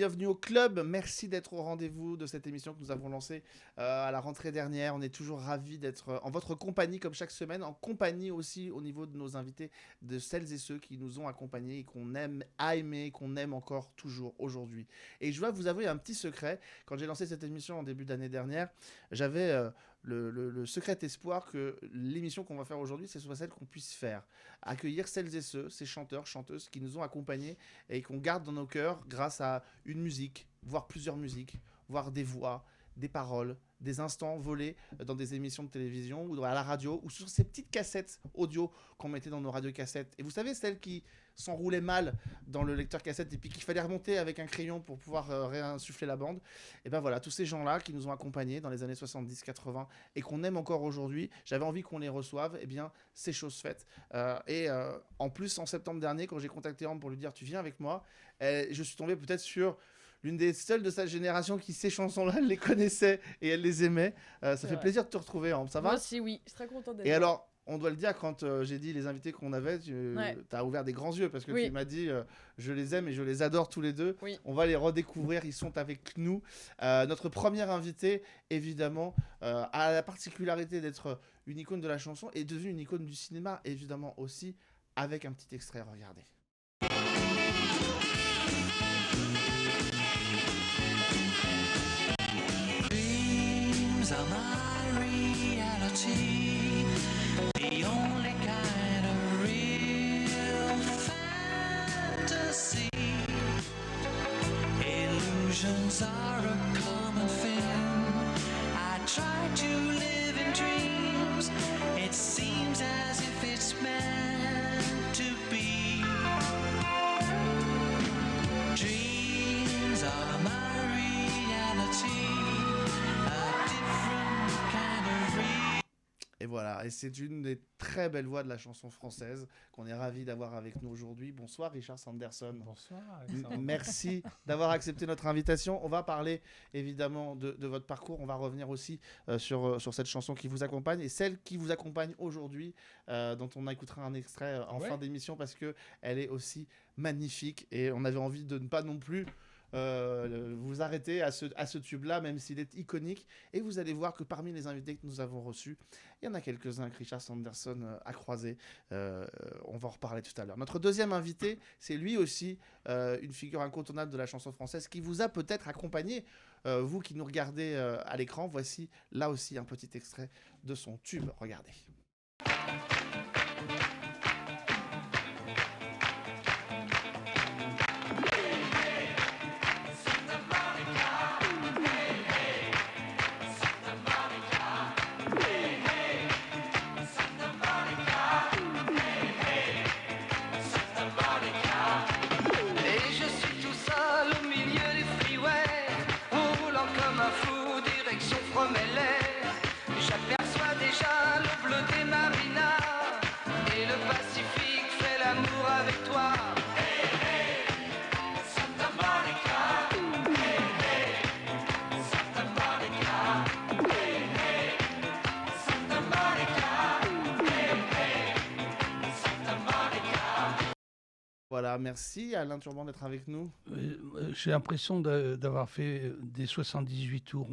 Bienvenue au club, merci d'être au rendez-vous de cette émission que nous avons lancée à la rentrée dernière. On est toujours ravis d'être en votre compagnie comme chaque semaine, en compagnie aussi au niveau de nos invités, de celles et ceux qui nous ont accompagnés et qu'on aime, a aimé, qu'on aime encore toujours aujourd'hui. Et je dois vous avouer un petit secret, quand j'ai lancé cette émission en début d'année dernière, j'avais le secret espoir que l'émission qu'on va faire aujourd'hui, ce soit celle qu'on puisse faire. Accueillir celles et ceux, ces chanteurs, chanteuses qui nous ont accompagnés et qu'on garde dans nos cœurs grâce à une musique, voire plusieurs musiques, voire des voix, des paroles, des instants volés dans des émissions de télévision ou à la radio ou sur ces petites cassettes audio qu'on mettait dans nos radiocassettes. Et vous savez, celles qui s'enroulaient mal dans le lecteur cassette et puis qu'il fallait remonter avec un crayon pour pouvoir réinsuffler la bande. Et ben voilà, tous ces gens-là qui nous ont accompagnés dans les années 70-80 et qu'on aime encore aujourd'hui, j'avais envie qu'on les reçoive, et bien c'est chose faite. En plus, en septembre dernier, quand j'ai contacté Ambre pour lui dire tu viens avec moi, je suis tombé peut-être sur l'une des seules de sa génération qui ces chansons-là, elle les connaissait et elle les aimait. Ça fait plaisir de te retrouver, Ambre. Ça va? Moi aussi, oui. Je suis très contente d'être Et là. alors, on doit le dire, quand j'ai dit les invités qu'on avait, tu as ouvert des grands yeux parce que tu m'as dit je les aime et je les adore tous les deux. Oui. On va les redécouvrir, ils sont avec nous. Notre premier invité, évidemment, a la particularité d'être une icône de la chanson et devenu une icône du cinéma, évidemment aussi, avec un petit extrait, regardez. Dreams are my reality, the only kind of real fantasy. Illusions are a common thing. I try to live in dreams. It seems as if it's meant to be. Dreams are my reality. Et voilà, et c'est une des très belles voix de la chanson française qu'on est ravis d'avoir avec nous aujourd'hui. Bonsoir Richard Sanderson. Bonsoir Alexandre. Merci d'avoir accepté notre invitation. On va parler évidemment de votre parcours. On va revenir aussi sur cette chanson qui vous accompagne et celle qui vous accompagne aujourd'hui, dont on écoutera un extrait en fin d'émission parce qu'elle est aussi magnifique. Et on avait envie de ne pas non plus vous arrêter à ce tube-là, même s'il est iconique. Et vous allez voir que parmi les invités que nous avons reçus, il y en a quelques-uns que Richard Sanderson a croisés. On va en reparler tout à l'heure. Notre deuxième invité, c'est lui aussi une figure incontournable de la chanson française qui vous a peut-être accompagné, vous qui nous regardez à l'écran. Voici là aussi un petit extrait de son tube. Regardez. J'aperçois déjà le bleu des marinas et le Pacifique fait l'amour avec toi. Hey, hey, Santa Monica. Hey, hey, Santa Monica. Hey, hey, Santa Monica. Hey, hey, Santa Monica. Voilà, merci Alain Turban d'être avec nous. J'ai l'impression d'avoir fait des 78 tours.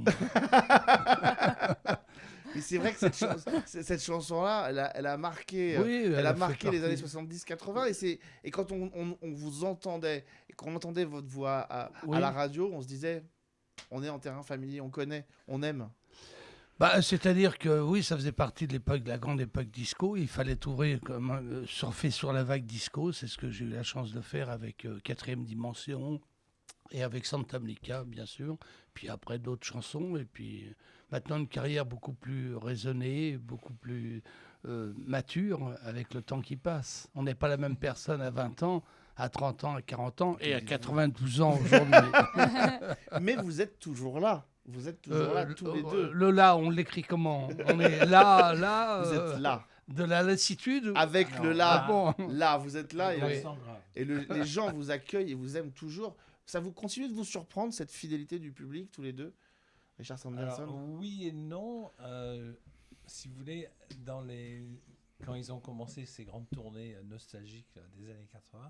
Et c'est vrai que cette chanson-là, elle a marqué, elle a marqué les années 70-80. Et quand on vous entendait, et qu'on entendait votre voix à la radio, on se disait, on est en terrain familier, on connaît, on aime. C'est-à-dire que oui, ça faisait partie de l'époque, de la grande époque disco. Il fallait trouver, surfer sur la vague disco. C'est ce que j'ai eu la chance de faire avec Quatrième Dimension et avec Santa Monica, bien sûr. Puis après d'autres chansons. Et puis maintenant une carrière beaucoup plus raisonnée, beaucoup plus mature avec le temps qui passe. On n'est pas la même personne à 20 ans, à 30 ans, à 40 ans et à 92 ans aujourd'hui. Mais vous êtes toujours là. Vous êtes toujours là, tous les deux. Le là, on l'écrit comment? On est là. Vous êtes là. De la lassitude? Avec le là. Bon. Là, vous êtes là. Oui. Les gens vous accueillent et vous aiment toujours. Ça vous continue de vous surprendre, cette fidélité du public, tous les deux, Richard Sanderson? Alors, oui et non. Si vous voulez, quand ils ont commencé ces grandes tournées nostalgiques des années 80,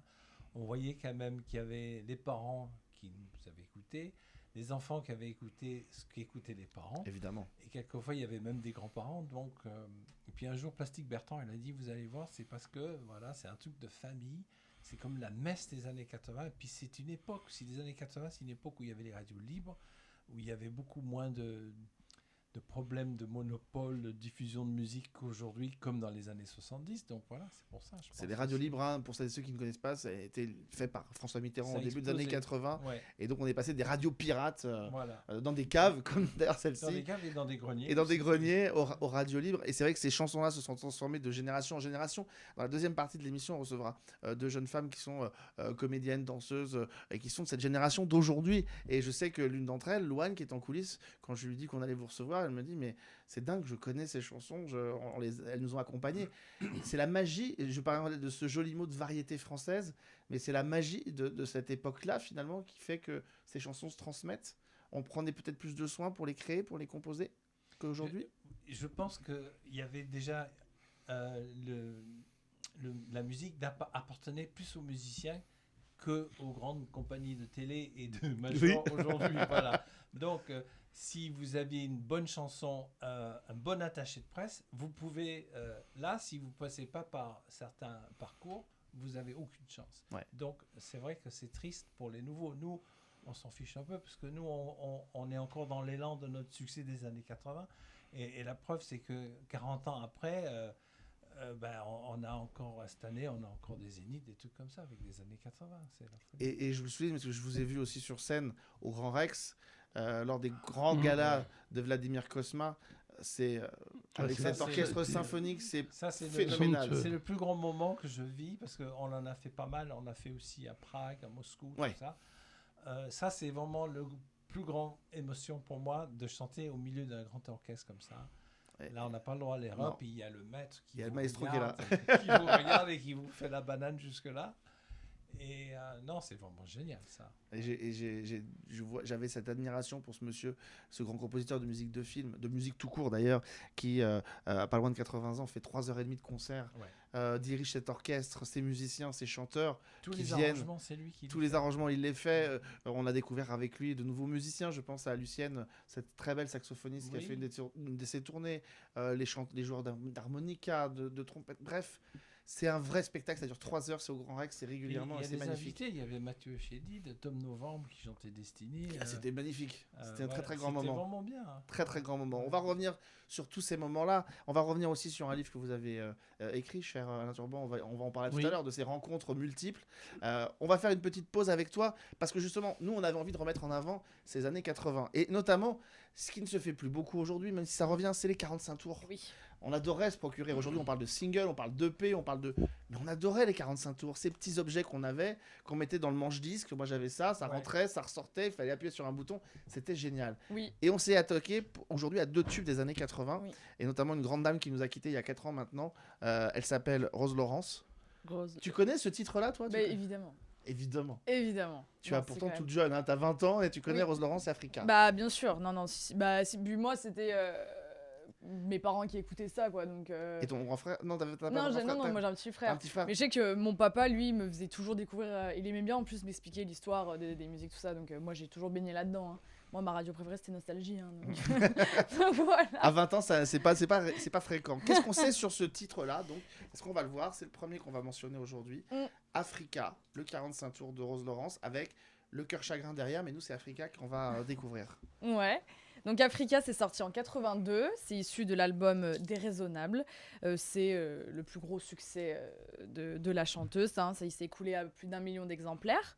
on voyait quand même qu'il y avait les parents qui nous avaient écoutés, les enfants qui avaient écouté ce qu'écoutaient les parents. Évidemment. Et quelquefois, il y avait même des grands-parents. Donc, et puis un jour, Plastique Bertrand, il a dit, vous allez voir, c'est parce que voilà, c'est un truc de famille. C'est comme la messe des années 80. Et puis c'est une époque, si les années 80, c'est une époque où il y avait les radios libres, où il y avait beaucoup moins de problèmes de monopole, de diffusion de musique qu'aujourd'hui, comme dans les années 70. Donc voilà, c'est pour ça. C'est des radios libres, hein, pour ceux qui ne connaissent pas, ça a été fait par François Mitterrand Ça a au début des années explosé. 80. Ouais, Et donc on est passé des radios pirates voilà. dans des caves, comme d'ailleurs Dans celle-ci, des caves et dans des greniers. et dans des greniers aux radios libres. Et c'est vrai que ces chansons-là se sont transformées de génération en génération. Dans la deuxième partie de l'émission, on recevra deux jeunes femmes qui sont comédiennes, danseuses, et qui sont de cette génération d'aujourd'hui. Et je sais que l'une d'entre elles, Louane, qui est en coulisses, quand je lui dis qu'on allait vous recevoir, elle me dit, mais c'est dingue, je connais ces chansons, elles nous ont accompagnés. C'est la magie, et je parlais de ce joli mot de variété française, mais c'est la magie de cette époque-là, finalement, qui fait que ces chansons se transmettent. On prenait peut-être plus de soin pour les créer, pour les composer, qu'aujourd'hui. Je pense qu'il y avait déjà la musique appartenait plus aux musiciens qu'aux grandes compagnies de télé et de majors aujourd'hui. Voilà. Donc, si vous aviez une bonne chanson, un bon attaché de presse, vous pouvez, là, si vous ne passez pas par certains parcours, vous n'avez aucune chance. Ouais. Donc, c'est vrai que c'est triste pour les nouveaux. Nous, on s'en fiche un peu parce que nous, on est encore dans l'élan de notre succès des années 80. Et la preuve, c'est que 40 ans après, on a encore, cette année, on a encore des zéniths, des trucs comme ça avec les années 80. C'est la folie. Et je me souviens, parce que je vous ai vu aussi sur scène au Grand Rex, lors des grands galas de Vladimir Kosma. C'est avec c'est- cet c'est- orchestre c'est- symphonique, c'est Ça, c'est phénoménal. c'est le plus grand moment que je vis parce qu'on en a fait pas mal. On a fait aussi à Prague, à Moscou, Ouais. tout ça. Ça, c'est vraiment le plus grand émotion pour moi de chanter au milieu d'un grand orchestre comme ça. Ouais. Là, on n'a pas le droit à l'erreur. Non. Puis il y a le maître qui Il y a le vous maestro qui est là. regarde, qui vous regarde et qui vous fait la banane jusque-là. Et non, c'est vraiment génial, ça. Et j'avais cette admiration pour ce monsieur, ce grand compositeur de musique de film, de musique tout court d'ailleurs, qui, à pas loin de 80 ans, fait 3h30 de concert, dirige cet orchestre, ses musiciens, ses chanteurs. Tous Qui les viennent, arrangements, c'est lui qui Tous les les fait. arrangements, il les fait. On a découvert avec lui de nouveaux musiciens. Je pense à Lucienne, cette très belle saxophoniste qui a Oui. fait une de ses tournées, les joueurs d'harmonica, de trompette. Bref, c'est un vrai spectacle. Ça dure 3 heures, c'est au Grand Rex, c'est régulièrement Il et y a c'est des magnifique. invités, il y avait Mathieu Chédid, Tom Novembre qui chantait Destiny. Ah, c'était magnifique. C'était un voilà, très grand C'était moment. vraiment bien. Hein. Très très grand moment. On va revenir sur tous ces moments-là. On va revenir aussi sur un livre que vous avez écrit, cher Alain Turban. On va en parler tout Oui. à l'heure de ces rencontres multiples. On va faire une petite pause avec toi parce que justement, nous, on avait envie de remettre en avant ces années 80 et notamment ce qui ne se fait plus beaucoup aujourd'hui, même si ça revient, c'est les 45 tours. Oui. On adorait se procurer. Aujourd'hui, on parle de single, on parle d'EP, on parle de. Mais on adorait les 45 tours, ces petits objets qu'on avait, qu'on mettait dans le manche-disque. Moi, j'avais ça, ça Ouais. rentrait, ça ressortait, il fallait appuyer sur un bouton. C'était génial. Oui. Et on s'est attaqué aujourd'hui à 2 tubes des années 80, Oui. et notamment une grande dame qui nous a quittés il y a 4 ans maintenant. Elle s'appelle Rose Laurence. Grosse. Tu connais ce titre-là, toi? Bah, évidemment. Évidemment. Évidemment. Tu Non, as c'est pourtant quand même- toute jeune, hein, tu as 20 ans et tu connais Oui. Rose Laurence et Africa. Bah, bien sûr. Non, non. Moi, c'était mes parents qui écoutaient ça, quoi. Donc. Et ton grand frère? Non, t'as pas Non, un grand frère, non, t'as moi j'ai un petit un frère. petit frère. Mais je sais que mon papa, lui, me faisait toujours découvrir. Il aimait bien en plus m'expliquer l'histoire des musiques, tout ça. Donc moi j'ai toujours baigné là-dedans. Hein. Moi, ma radio préférée, c'était Nostalgie. Hein, donc... donc voilà. À 20 ans, ça, c'est pas fréquent. Qu'est-ce qu'on sait sur ce titre-là? Donc, est-ce qu'on va le voir? C'est le premier qu'on va mentionner aujourd'hui. Africa, le 45 tours de Rose Laurence, avec le cœur chagrin derrière. Mais nous, c'est Africa qu'on va découvrir. Ouais. Donc Africa, c'est sorti en 82. C'est issu de l'album Déraisonnable. C'est le plus gros succès de la chanteuse. Hein. Ça, il s'est écoulé à plus d'1 million d'exemplaires.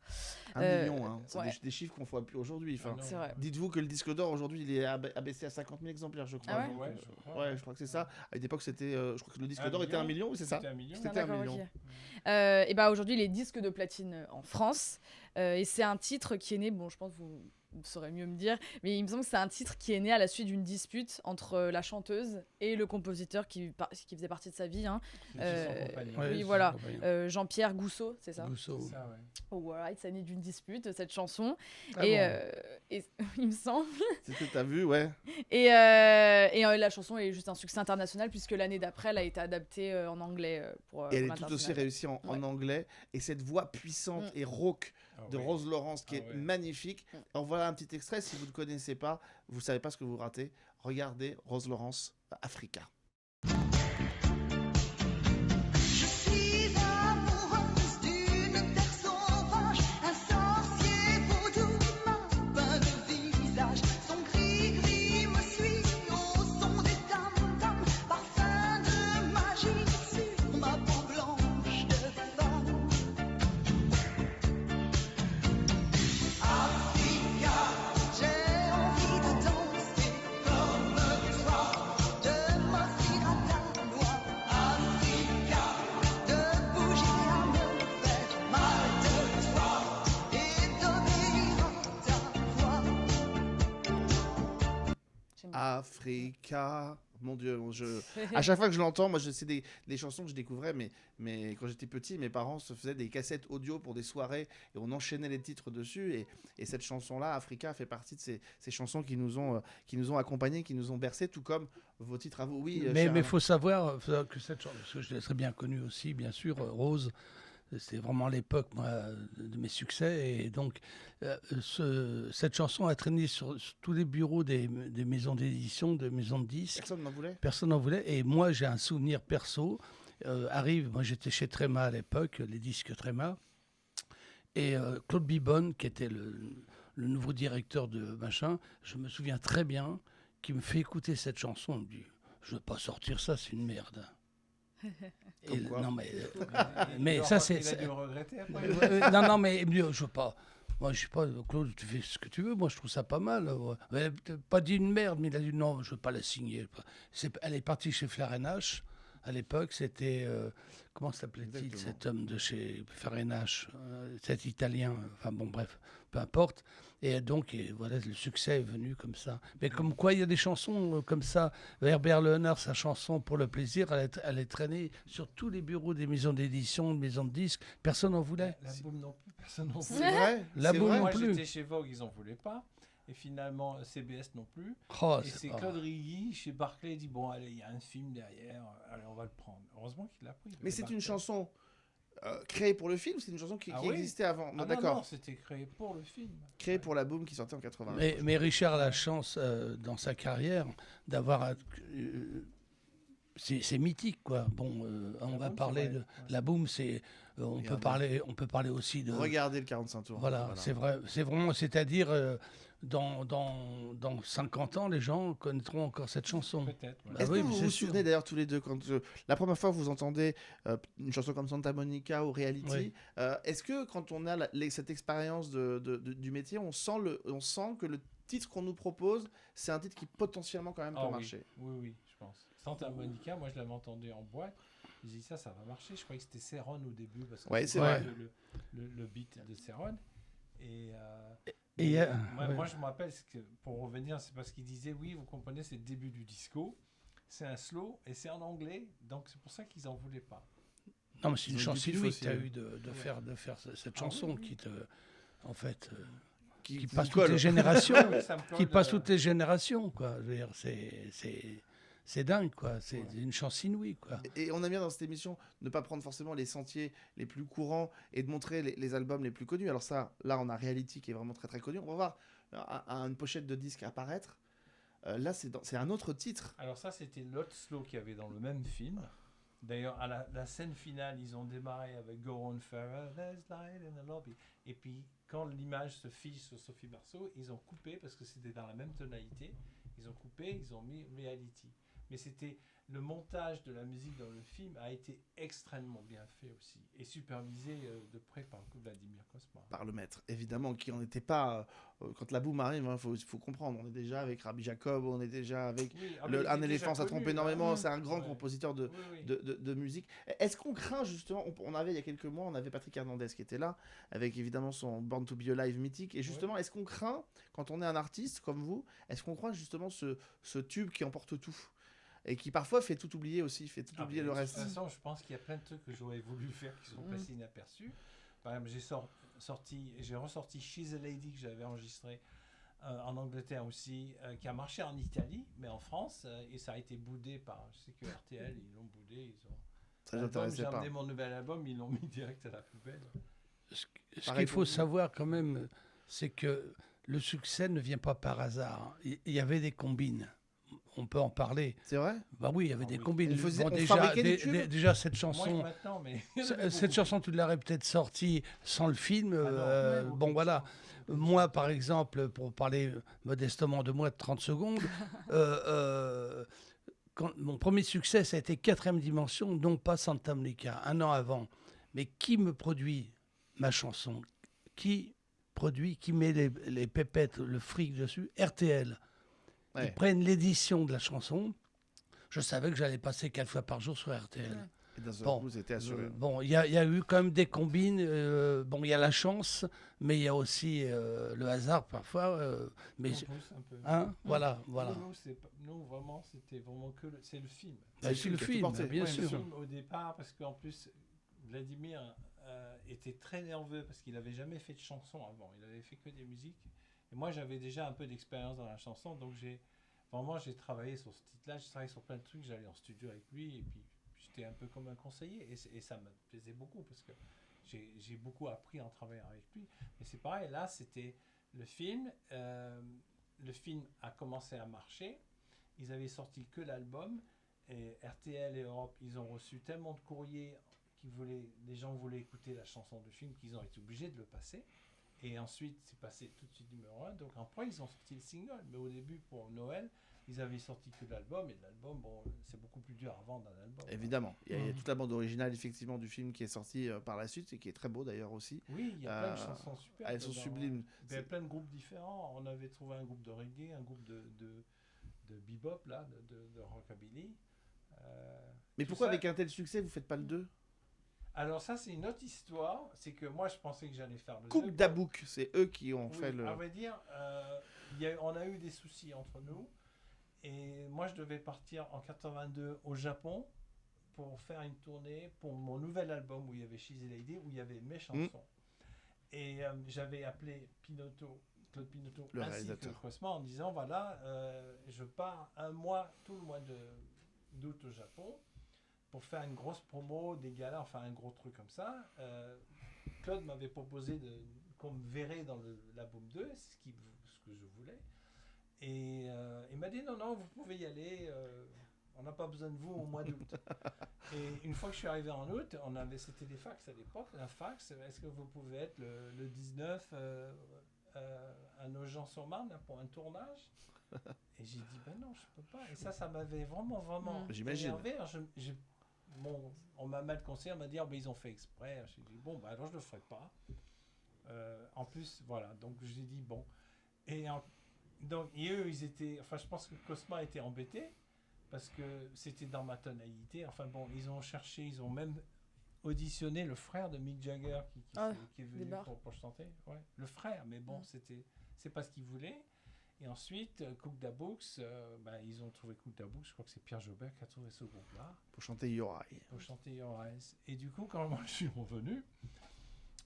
1 million, hein. C'est ouais. des chiffres qu'on ne voit plus aujourd'hui. Enfin, Ah non. C'est vrai. dites-vous que le disque d'or aujourd'hui, il est abaissé à 50 000 exemplaires, je crois. Ah ouais Donc, Ouais, je crois que c'est ça. À une époque, c'était, je crois que le disque 1 d'or était 1 million. million, oui, c'est ça. C'était 1 million. C'était Ah, d'accord, 1 million. ok. Et bah aujourd'hui, il est disque de platine en France. Et c'est un titre qui est né, bon, je pense que vous saurez mieux me dire, mais il me semble que c'est un titre qui est né à la suite d'une dispute entre la chanteuse et le compositeur qui faisait partie de sa vie. Hein. C'était son compagnon. Ouais. Oui, c'est voilà. compagnon. Jean-Pierre Gousseau, c'est ça? Gousseau. C'est ça, ouais. Oh, alright, ça naît d'une dispute, cette chanson. Ah et, bon. et il me semble. C'est ce que t'as vu, ouais. Et la chanson est juste un succès international puisque l'année d'après, elle a été adaptée en anglais pour Et elle est pour tout aussi l'international. réussie en Ouais. anglais. Et cette voix puissante Mm. et rauque de ouais. Rose Laurence qui est Ouais. magnifique. En voilà un petit extrait. Si vous ne connaissez pas, vous savez pas ce que vous ratez. Regardez Rose Laurence, Africa. Je suis amoureuse d'une terre sauvage, un sorcier vaudou m'a peint le visage. Son gris-gris me suit au son des tam-tams, parfum de magie sur ma peau blanche de femme. Africa, j'ai envie de danser comme toi, de m'offrir à ta loi. Africa, de bouger à me faire mal de toi et d'obéir à ta voix. J'aime bien. Africa. Mon Dieu, à chaque fois que je l'entends, moi, c'est des chansons que je découvrais, mais quand j'étais petit, mes parents se faisaient des cassettes audio pour des soirées et on enchaînait les titres dessus. Et cette chanson-là, Africa, fait partie de ces chansons qui nous ont accompagnés, qui nous ont bercés, tout comme vos titres à vous. Oui, Mais cher il Alain. faut savoir que cette chanson, parce que je l'ai très bien connue aussi, bien sûr, Rose, c'était vraiment l'époque moi, de mes succès. Et donc, cette chanson a traîné sur tous les bureaux des maisons d'édition, des maisons de disques. Personne n'en voulait. Personne n'en voulait. Et moi, j'ai un souvenir perso. Moi j'étais chez Tréma à l'époque, les disques Tréma. Et Claude Bibonne, qui était le nouveau directeur de machin, je me souviens très bien, qui me fait écouter cette chanson. Il me dit, je ne veux pas sortir ça, c'est une merde. Et, Comme quoi. non, mais, Il ça, a c'est. dû le regretter après. Non, mais il me dit, je veux pas. Moi, je sais pas, Claude, tu fais ce que tu veux. Moi, je trouve ça pas mal. Ouais. Mais il n'a pas dit une merde, mais il a dit non, je veux pas la signer. Elle est partie chez Flarenache. À l'époque, c'était. Comment s'appelait-il Exactement. cet homme de chez Flarenache, cet Italien. Enfin bon, bref, peu importe. Et donc, voilà, le succès est venu comme ça. Mais comme quoi, il y a des chansons comme ça. Herbert Leonard, sa chanson Pour le plaisir, elle est traînée sur tous les bureaux des maisons d'édition, des maisons de disques. Personne n'en voulait. La boum non plus, personne n'en C'est voulait. vrai. La c'est boum vrai. non Moi, plus. j'étais chez Vogue, ils n'en voulaient pas. Et finalement, CBS non plus. Oh, Et c'est pas- Claude Rigui, chez Barclay, dit bon, allez, il y a un film derrière, allez, on va le prendre. Heureusement qu'il l'a pris. Mais le c'est Barclay. une chanson créée pour le film, c'est une chanson qui Ah oui existait avant. Ah non, D'accord. non, c'était créé pour le film. Créée pour la Boom qui sortait en 80. Mais Richard a la chance dans sa carrière d'avoir. C'est mythique, quoi. Bon, on va Boom, parler c'est de. vrai, ouais. La boom, c'est. On peut parler aussi de. Regardez le 45 tours. Voilà, c'est vrai. C'est vraiment. C'est-à-dire, dans 50 ans, les gens connaîtront encore cette chanson. Peut-être. ouais. Bah Est-ce oui, que mais vous c'est vous sûr. souvenez d'ailleurs tous les deux quand la première fois que vous entendez une chanson comme Santa Monica ou Reality, Oui. est-ce que quand on a cette expérience du métier, on sent que le titre qu'on nous propose, c'est un titre qui potentiellement quand même Ah peut oui. marcher. Oui, je pense. Santa Monica, moi je l'avais entendu en boîte. J'ai dit ça va marcher. Je croyais que c'était Céron au début parce que Ouais, c'est vrai. le beat de Céron. Et, Et, ouais. moi je me rappelle, c'est que, pour revenir, c'est parce qu'il disait oui, vous comprenez, c'est le début du disco. C'est un slow et c'est en anglais, donc c'est pour ça qu'ils en voulaient pas. Non, mais c'est une Ils ont chance du pif inouïe aussi, que tu as ouais. eu de faire cette Ah chanson oui, oui. qui te. En fait. Qui vous passe colle. toutes les générations. Oui, ça me colle qui passe de- toutes les générations, quoi. Je veux dire, c'est dingue, quoi. C'est une chance inouïe, quoi. Et on aime bien dans cette émission ne pas prendre forcément les sentiers les plus courants et de montrer les albums les plus connus. Alors ça, là, on a Reality qui est vraiment très très connu. On va voir une pochette de disque apparaître. Là, c'est un autre titre. Alors ça, c'était l'autre slow qu'il y avait dans le même film. D'ailleurs, à la scène finale, ils ont démarré avec Go On Forever, There's Light in the Lobby. Et puis, quand l'image se fiche sur Sophie Marceau, ils ont coupé, parce que c'était dans la même tonalité, ils ont coupé, ils ont mis Reality. Mais c'était le montage de la musique dans le film a été extrêmement bien fait aussi, et supervisé de près par Vladimir Cosma. Par le maître, évidemment, qui n'en était pas... quand la boum arrive, il faut comprendre, on est déjà avec Rabbi Jacob, on est déjà avec... Oui, ah, mais il Un était éléphant, déjà ça trompe connu, énormément, hein. c'est un grand Ouais. compositeur Oui, oui. de musique. Est-ce qu'on craint justement, on avait il y a quelques mois, on avait Patrick Hernandez qui était là, avec évidemment son Born to Be Alive mythique, et justement, est-ce qu'on craint, quand on est un artiste comme vous, est-ce qu'on craint justement ce tube qui emporte tout et qui parfois fait tout oublier aussi, fait tout Ah, oublier mais le de reste. toute façon, je pense qu'il y a plein de trucs que j'aurais voulu faire qui sont passés inaperçus. Par exemple, j'ai ressorti She's a Lady que j'avais enregistré en Angleterre aussi, qui a marché en Italie, mais en France, et ça a été boudé par, je sais que RTL, ils l'ont boudé, Ça les L'album, intéressait j'ai pas. amené mon nouvel album, ils l'ont mis direct à la poubelle. Ce Pareil qu'il faut pour vous. savoir quand même, c'est que le succès ne vient pas par hasard. Il y avait des combines. On peut en parler. C'est vrai? Bah oui, il y avait Ah des oui. combines. On fabriquait des tubes Déjà cette Moins que chanson, maintenant, mais cette chanson, tu l'aurais peut-être sortie sans le film. Ah non, Ouais. Bon, voilà. Moi, par exemple, pour parler modestement de moi de 30 secondes, mon premier succès, ça a été Quatrième Dimension, non pas Santa Monica, un an avant. Mais qui me produit ma chanson? Qui produit, qui met les pépettes, le fric dessus? RTL. Ouais. Ils prennent l'édition de la chanson. Je savais que j'allais passer 4 fois par jour sur RTL. Ouais. Et d'un seul Bon, coup, c'était assuré. Bon, il y a eu quand même des combines. Bon, il y a la chance, mais il y a aussi le hasard parfois. Mais on pousse un peu. voilà. Nous, vraiment, c'était vraiment que c'est le film. Bah, c'est le qui a tout film, porté. bien Ouais, sûr. bien sûr. Film, au départ, parce qu'en plus, Vladimir était très nerveux parce qu'il n'avait jamais fait de chanson avant. Il avait fait que des musiques. Et moi, j'avais déjà un peu d'expérience dans la chanson, donc j'ai travaillé sur ce titre-là. J'ai travaillé sur plein de trucs. J'allais en studio avec lui et puis j'étais un peu comme un conseiller et ça me plaisait beaucoup parce que j'ai beaucoup appris en travaillant avec lui. Mais c'est pareil, là, c'était le film. Le film a commencé à marcher. Ils avaient sorti que l'album. Et RTL et Europe, ils ont reçu tellement de courriers les gens voulaient écouter la chanson du film qu'ils ont été obligés de le passer. Et ensuite, c'est passé tout de suite numéro 1. Donc après, ils ont sorti le single. Mais au début, pour Noël, ils avaient sorti que l'album. Et l'album, bon, c'est beaucoup plus dur à vendre un album. Évidemment. Il y a toute la bande originale, effectivement, du film qui est sortie par la suite et qui est très beau d'ailleurs aussi. Oui, il y a plein de chansons super. Elles sont sublimes. Il y a plein de groupes différents. On avait trouvé un groupe de reggae, un groupe de bebop, là, de rockabilly. Mais Tout pourquoi ça- avec un tel succès, vous faites pas le 2? Alors ça, c'est une autre histoire. C'est que moi, je pensais que j'allais faire le Cook deux. Dabouk, c'est eux qui ont Oui, fait le... à vrai dire, on a eu des soucis entre nous. Et moi, je devais partir en 82 au Japon pour faire une tournée pour mon nouvel album où il y avait She's a Lady, où il y avait mes chansons. Et j'avais appelé Claude Pinoteau, Le ainsi réalisateur. que Cosma en disant, voilà, je pars tout le mois d'août au Japon pour faire une grosse promo, des galas, enfin un gros truc comme ça. Claude m'avait proposé qu'on me verrait dans l'album 2, ce que je voulais. Et il m'a dit non, vous pouvez y aller, on n'a pas besoin de vous au mois d'août. Et une fois que je suis arrivé en août, c'était des fax à l'époque, un fax, est-ce que vous pouvez être le 19 à Nogent-sur-Marne pour un tournage? Et j'ai dit ben non, je peux pas. Et ça m'avait vraiment J'imagine. énervé. Alors, on m'a mal conseillé, on m'a dit ben, ils ont fait exprès. J'ai dit bon, alors je le ferai pas. En plus, voilà, donc j'ai dit bon. Donc, et eux, ils étaient. Enfin, je pense que Cosma était embêté parce que c'était dans ma tonalité. Enfin, bon, ils ont même auditionné le frère de Mick Jagger qui est venu débarre. pour chanter. Ouais, le frère, mais bon, c'est pas ce qu'ils voulaient. Et ensuite, Cook Dabooks, ils ont trouvé Cook Dabooks, je crois que c'est Pierre Jobert qui a trouvé ce groupe-là Pour chanter Your Eye. pour chanter Your Eyes. Et du coup, quand moi je suis revenu,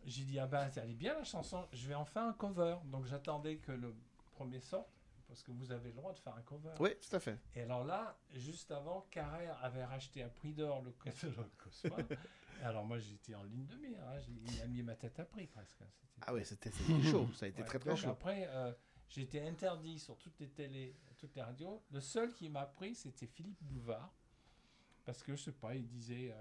j'ai dit, elle est bien la chanson, je vais en faire un cover. Donc j'attendais que le premier sorte, parce que vous avez le droit de faire un cover. Oui, tout à fait. Et alors là, juste avant, Carrère avait racheté à prix d'or le catalogue Cosma. Et alors moi, j'étais en ligne de mire, hein. Il a mis ma tête à prix presque. Ah ouais, c'était chaud, ça a été Ouais. très très Donc chaud. après, j'ai été interdit sur toutes les télés, toutes les radios. Le seul qui m'a pris, c'était Philippe Bouvard. Parce que, je sais pas, il disait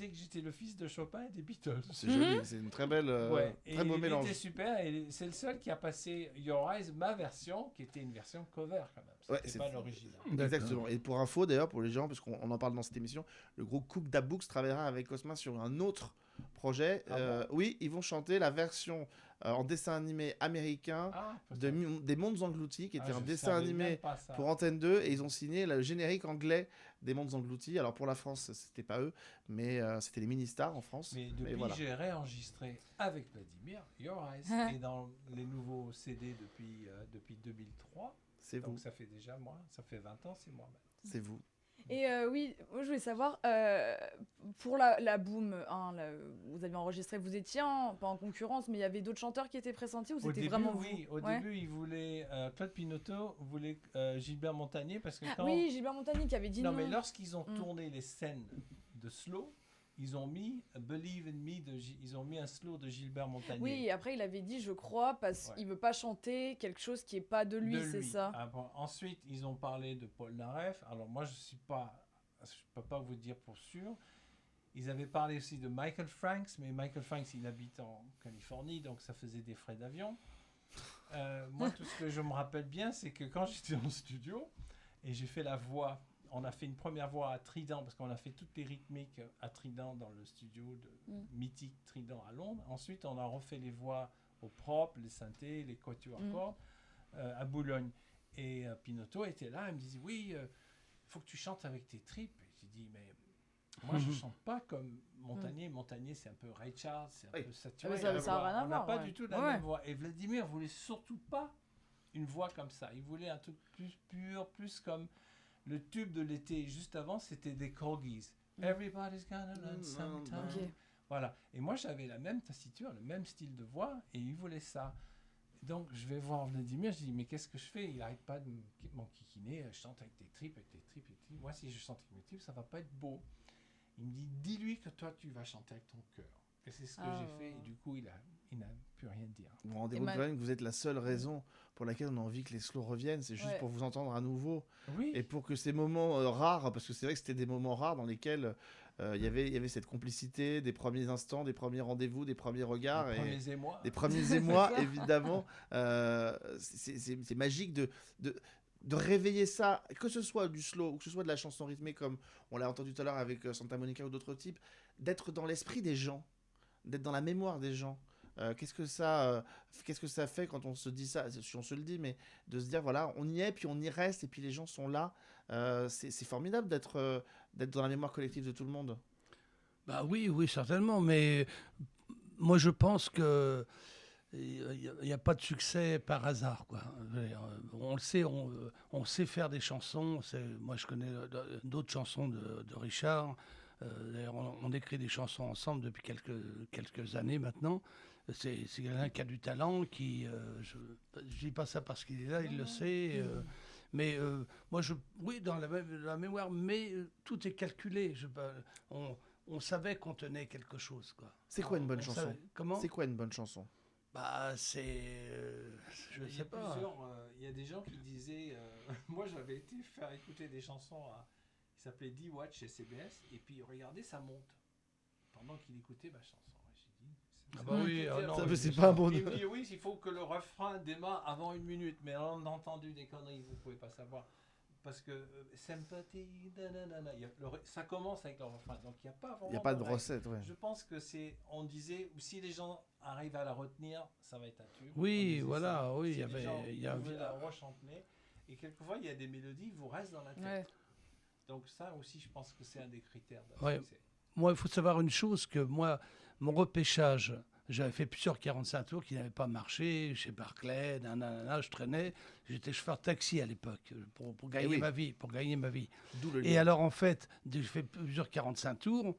que j'étais le fils de Chopin et des Beatles. C'est joli, c'est une très belle, Ouais, et très beau il mélange. était super, et c'est le seul qui a passé Your Eyes, ma version, qui était une version cover quand même. C'était Ouais, pas c'est- l'original. Exactement. Et pour info, d'ailleurs, pour les gens, parce qu'on en parle dans cette émission, le groupe Cook Dabooks travaillera avec Cosma sur un autre projet. Ah Oui, ils vont chanter la version en dessin animé américain Ah, des Mondes Engloutis, qui était un dessin animé pour pour Antenne 2, et ils ont signé le générique anglais des Mondes Engloutis. Alors pour la France, c'était pas eux, mais c'était les Mini-Stars en France. Mais depuis, voilà. j'ai réenregistré avec Vladimir Your Eyes, et dans les nouveaux CD depuis 2003. C'est vous, Donc ça fait déjà ça fait 20 ans, c'est moi-même. c'est vous. Et oui, moi je voulais savoir, pour la Boom, hein, vous avez enregistré, vous étiez pas en concurrence, mais il y avait d'autres chanteurs qui étaient pressentis ou Au c'était début, vraiment oui. vous? Au Ouais. début, il voulait Claude Pinoteau voulait Gilbert Montagnier parce que quand Oui, Gilbert Montagnier qui avait dit non. non, mais lorsqu'ils ont Mm. tourné les scènes de slow, ils ont mis Believe in Me, ils ont mis un slow de Gilbert Montagnier. Oui, et après il avait dit, je crois, parce Ouais. qu'il veut pas chanter quelque chose qui est pas de lui, De c'est lui. ça. Ah bon, ensuite, ils ont parlé de Paul Naref. Alors moi, je peux pas vous dire pour sûr. Ils avaient parlé aussi de Michael Franks, mais Michael Franks, il habite en Californie, donc ça faisait des frais d'avion. Moi, tout ce que je me rappelle bien, c'est que quand j'étais en studio et j'ai fait la voix, on a fait une première voix à Trident, parce qu'on a fait toutes les rythmiques à Trident dans le studio de mythique Trident à Londres. Ensuite, on a refait les voix au propre, les synthés, les quatuors à cordes à Boulogne. Et Pinotto était là, il me disait, oui, il faut que tu chantes avec tes tripes. Et j'ai dit, mais moi, je chante pas comme Montagnier. Montagnier, c'est un peu Ray Charles, c'est un peu saturé. Ah, mais ça a rien à On n'a voir, pas ouais. du tout la Ouais. même voix. Et Vladimir voulait surtout pas une voix comme ça. Il voulait un truc plus pur, plus comme le tube de l'été juste avant, c'était des Corgis. Everybody's gonna learn sometime. Ok. Voilà. Et moi, j'avais la même tessiture, le même style de voix, et il voulait ça. Donc, je vais voir Vladimir, je dis, mais qu'est-ce que je fais? Il n'arrête pas de m'enquiquiner, je chante avec tes tripes, avec tes tripes, avec tes tripes. Moi, si je chante avec mes tripes, ça va pas être beau. Il me dit, dis-lui que toi, tu vas chanter avec ton cœur. Et c'est ce que j'ai fait, et du coup, il n'a plus rien dire. Vous vous rendez compte man- quand même que vous êtes la seule raison pour laquelle on a envie que les slows reviennent, c'est juste Ouais. pour vous entendre à nouveau. Oui. Et pour que ces moments rares, parce que c'est vrai que c'était des moments rares dans lesquels il y avait cette complicité, des premiers instants, des premiers rendez-vous, des premiers regards. Les et premiers émois. des premiers émois, évidemment. C'est magique de réveiller ça, que ce soit du slow ou que ce soit de la chanson rythmée, comme on l'a entendu tout à l'heure avec Santa Monica ou d'autres types, d'être dans l'esprit des gens, d'être dans la mémoire des gens. Qu'est-ce que ça fait quand on se dit ça, si on se le dit, mais de se dire voilà, on y est, puis on y reste, et puis les gens sont là. C'est formidable d'être dans la mémoire collective de tout le monde. Bah oui, oui, certainement. Mais moi, je pense que il n'y a pas de succès par hasard, quoi. Je veux dire, on le sait, on sait faire des chansons. Moi, je connais d'autres chansons de Richard. D'ailleurs, on écrit des chansons ensemble depuis quelques années maintenant. C'est quelqu'un qui a du talent, je dis pas ça parce qu'il est là, il le sait. Mais moi, oui, dans la mémoire, mais tout est calculé. On savait qu'on tenait quelque chose, quoi. C'est quoi une bonne On chanson savait. Comment? C'est quoi une bonne chanson? Bah, je Il y sais a pas. il y a des gens qui disaient, moi j'avais été faire écouter des chansons qui s'appelaient D-Watch chez CBS, et puis regardez, ça monte. Pendant qu'il écoutait ma chanson. J'ai dit, Ah bah oui, ah non, Ça, oui, c'est pas un bon. Il me dit oui, il faut que le refrain démarre avant 1 minute, mais on a entendu des conneries, vous pouvez pas savoir. Parce que sympathie, nanana, ça commence avec le refrain, donc il n'y a pas vraiment. Il n'y a pas de règle. recette, ouais. Je pense que on disait, si les gens arrivent à la retenir, ça va être un tube. Oui, On disait voilà, ça. oui, Si il y les gens avait- pouvaient la rechanter, et quelquefois il y a des mélodies qui vous restent dans la tête. Ouais. Donc ça aussi, je pense que c'est un des critères d'un Ouais. succès. Moi, il faut savoir une chose, que moi, mon repêchage, j'avais fait plusieurs 45 tours qui n'avaient pas marché, chez Barclay, je traînais, j'étais chauffeur de taxi à l'époque, pour gagner oui. ma vie, D'où le Et lien. alors, en fait, j'ai fait plusieurs 45 tours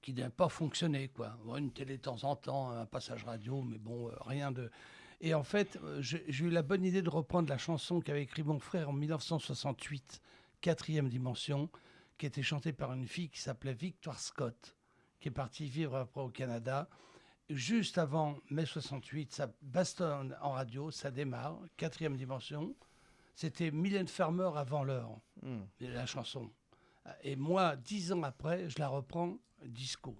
qui n'avaient pas fonctionné, quoi. Ouais, une télé de temps en temps, un passage radio, mais bon, rien de... Et en fait, j'ai eu la bonne idée de reprendre la chanson qu'avait écrit mon frère en 1968, 4e dimension, qui était chantée par une fille qui s'appelait Victoire Scott, qui est partie vivre après au Canada. Juste avant mai 68, ça bastonne en radio, ça démarre, 4e dimension. C'était Mylène Farmer avant l'heure, la chanson. Et moi, 10 ans après, je la reprends disco.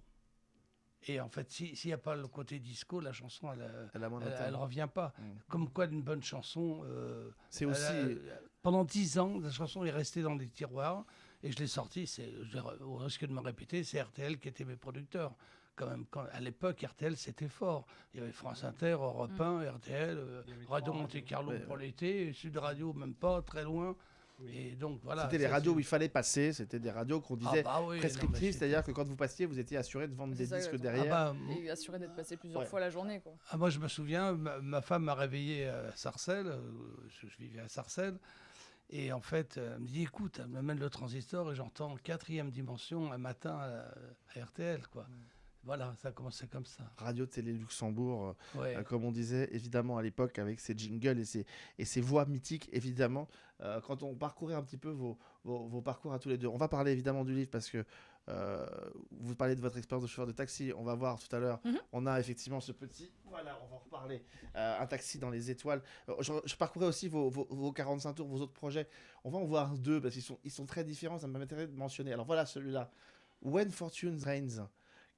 Et en fait, s'il n'y a pas le côté disco, la chanson, Elle a moins elle d'intérêt. revient pas. Comme quoi, une bonne chanson... C'est aussi. pendant 10 ans, la chanson est restée dans des tiroirs et je l'ai sortie. Au risque de me répéter, c'est RTL qui était mes producteurs. Quand même, à l'époque, RTL, c'était fort. Il y avait France Inter, Europe 1, RTL, Il y avait Radio 3 Monte Carlo Ouais, pour l'été, Sud Radio, même pas, très loin. Oui. Et donc, voilà. C'était les ça, radios c'est- où il fallait passer, c'était des radios qu'on disait Ah bah oui, non, mais prescriptives, c'était- c'est-à-dire que quand vous passiez, vous étiez assuré de vendre C'est des ça, disques exactement. derrière. Ah bah, Et assuré d'être passé plusieurs Ouais. fois la journée, quoi. moi, je me souviens, ma femme m'a réveillé à Sarcelles, je vivais à Sarcelles, et en fait, elle me dit, écoute, elle m'amène le transistor et j'entends 4e dimension un matin à RTL, quoi. Voilà, ça a commencé comme ça. Radio Télé Luxembourg, Ouais. comme on disait évidemment à l'époque avec ses jingles et ses voix mythiques évidemment. Quand on parcourait un petit peu vos parcours à tous les deux, on va parler évidemment du livre parce que vous parlez de votre expérience de chauffeur de taxi. On va voir tout à l'heure. Mhm. On a effectivement ce petit. Voilà, on va en reparler. Un taxi dans les étoiles. Je parcourais aussi vos 45 tours, vos autres projets. On va en voir deux parce qu'ils sont très différents. Ça me permettrait de mentionner. Alors voilà celui-là. When Fortune Rains,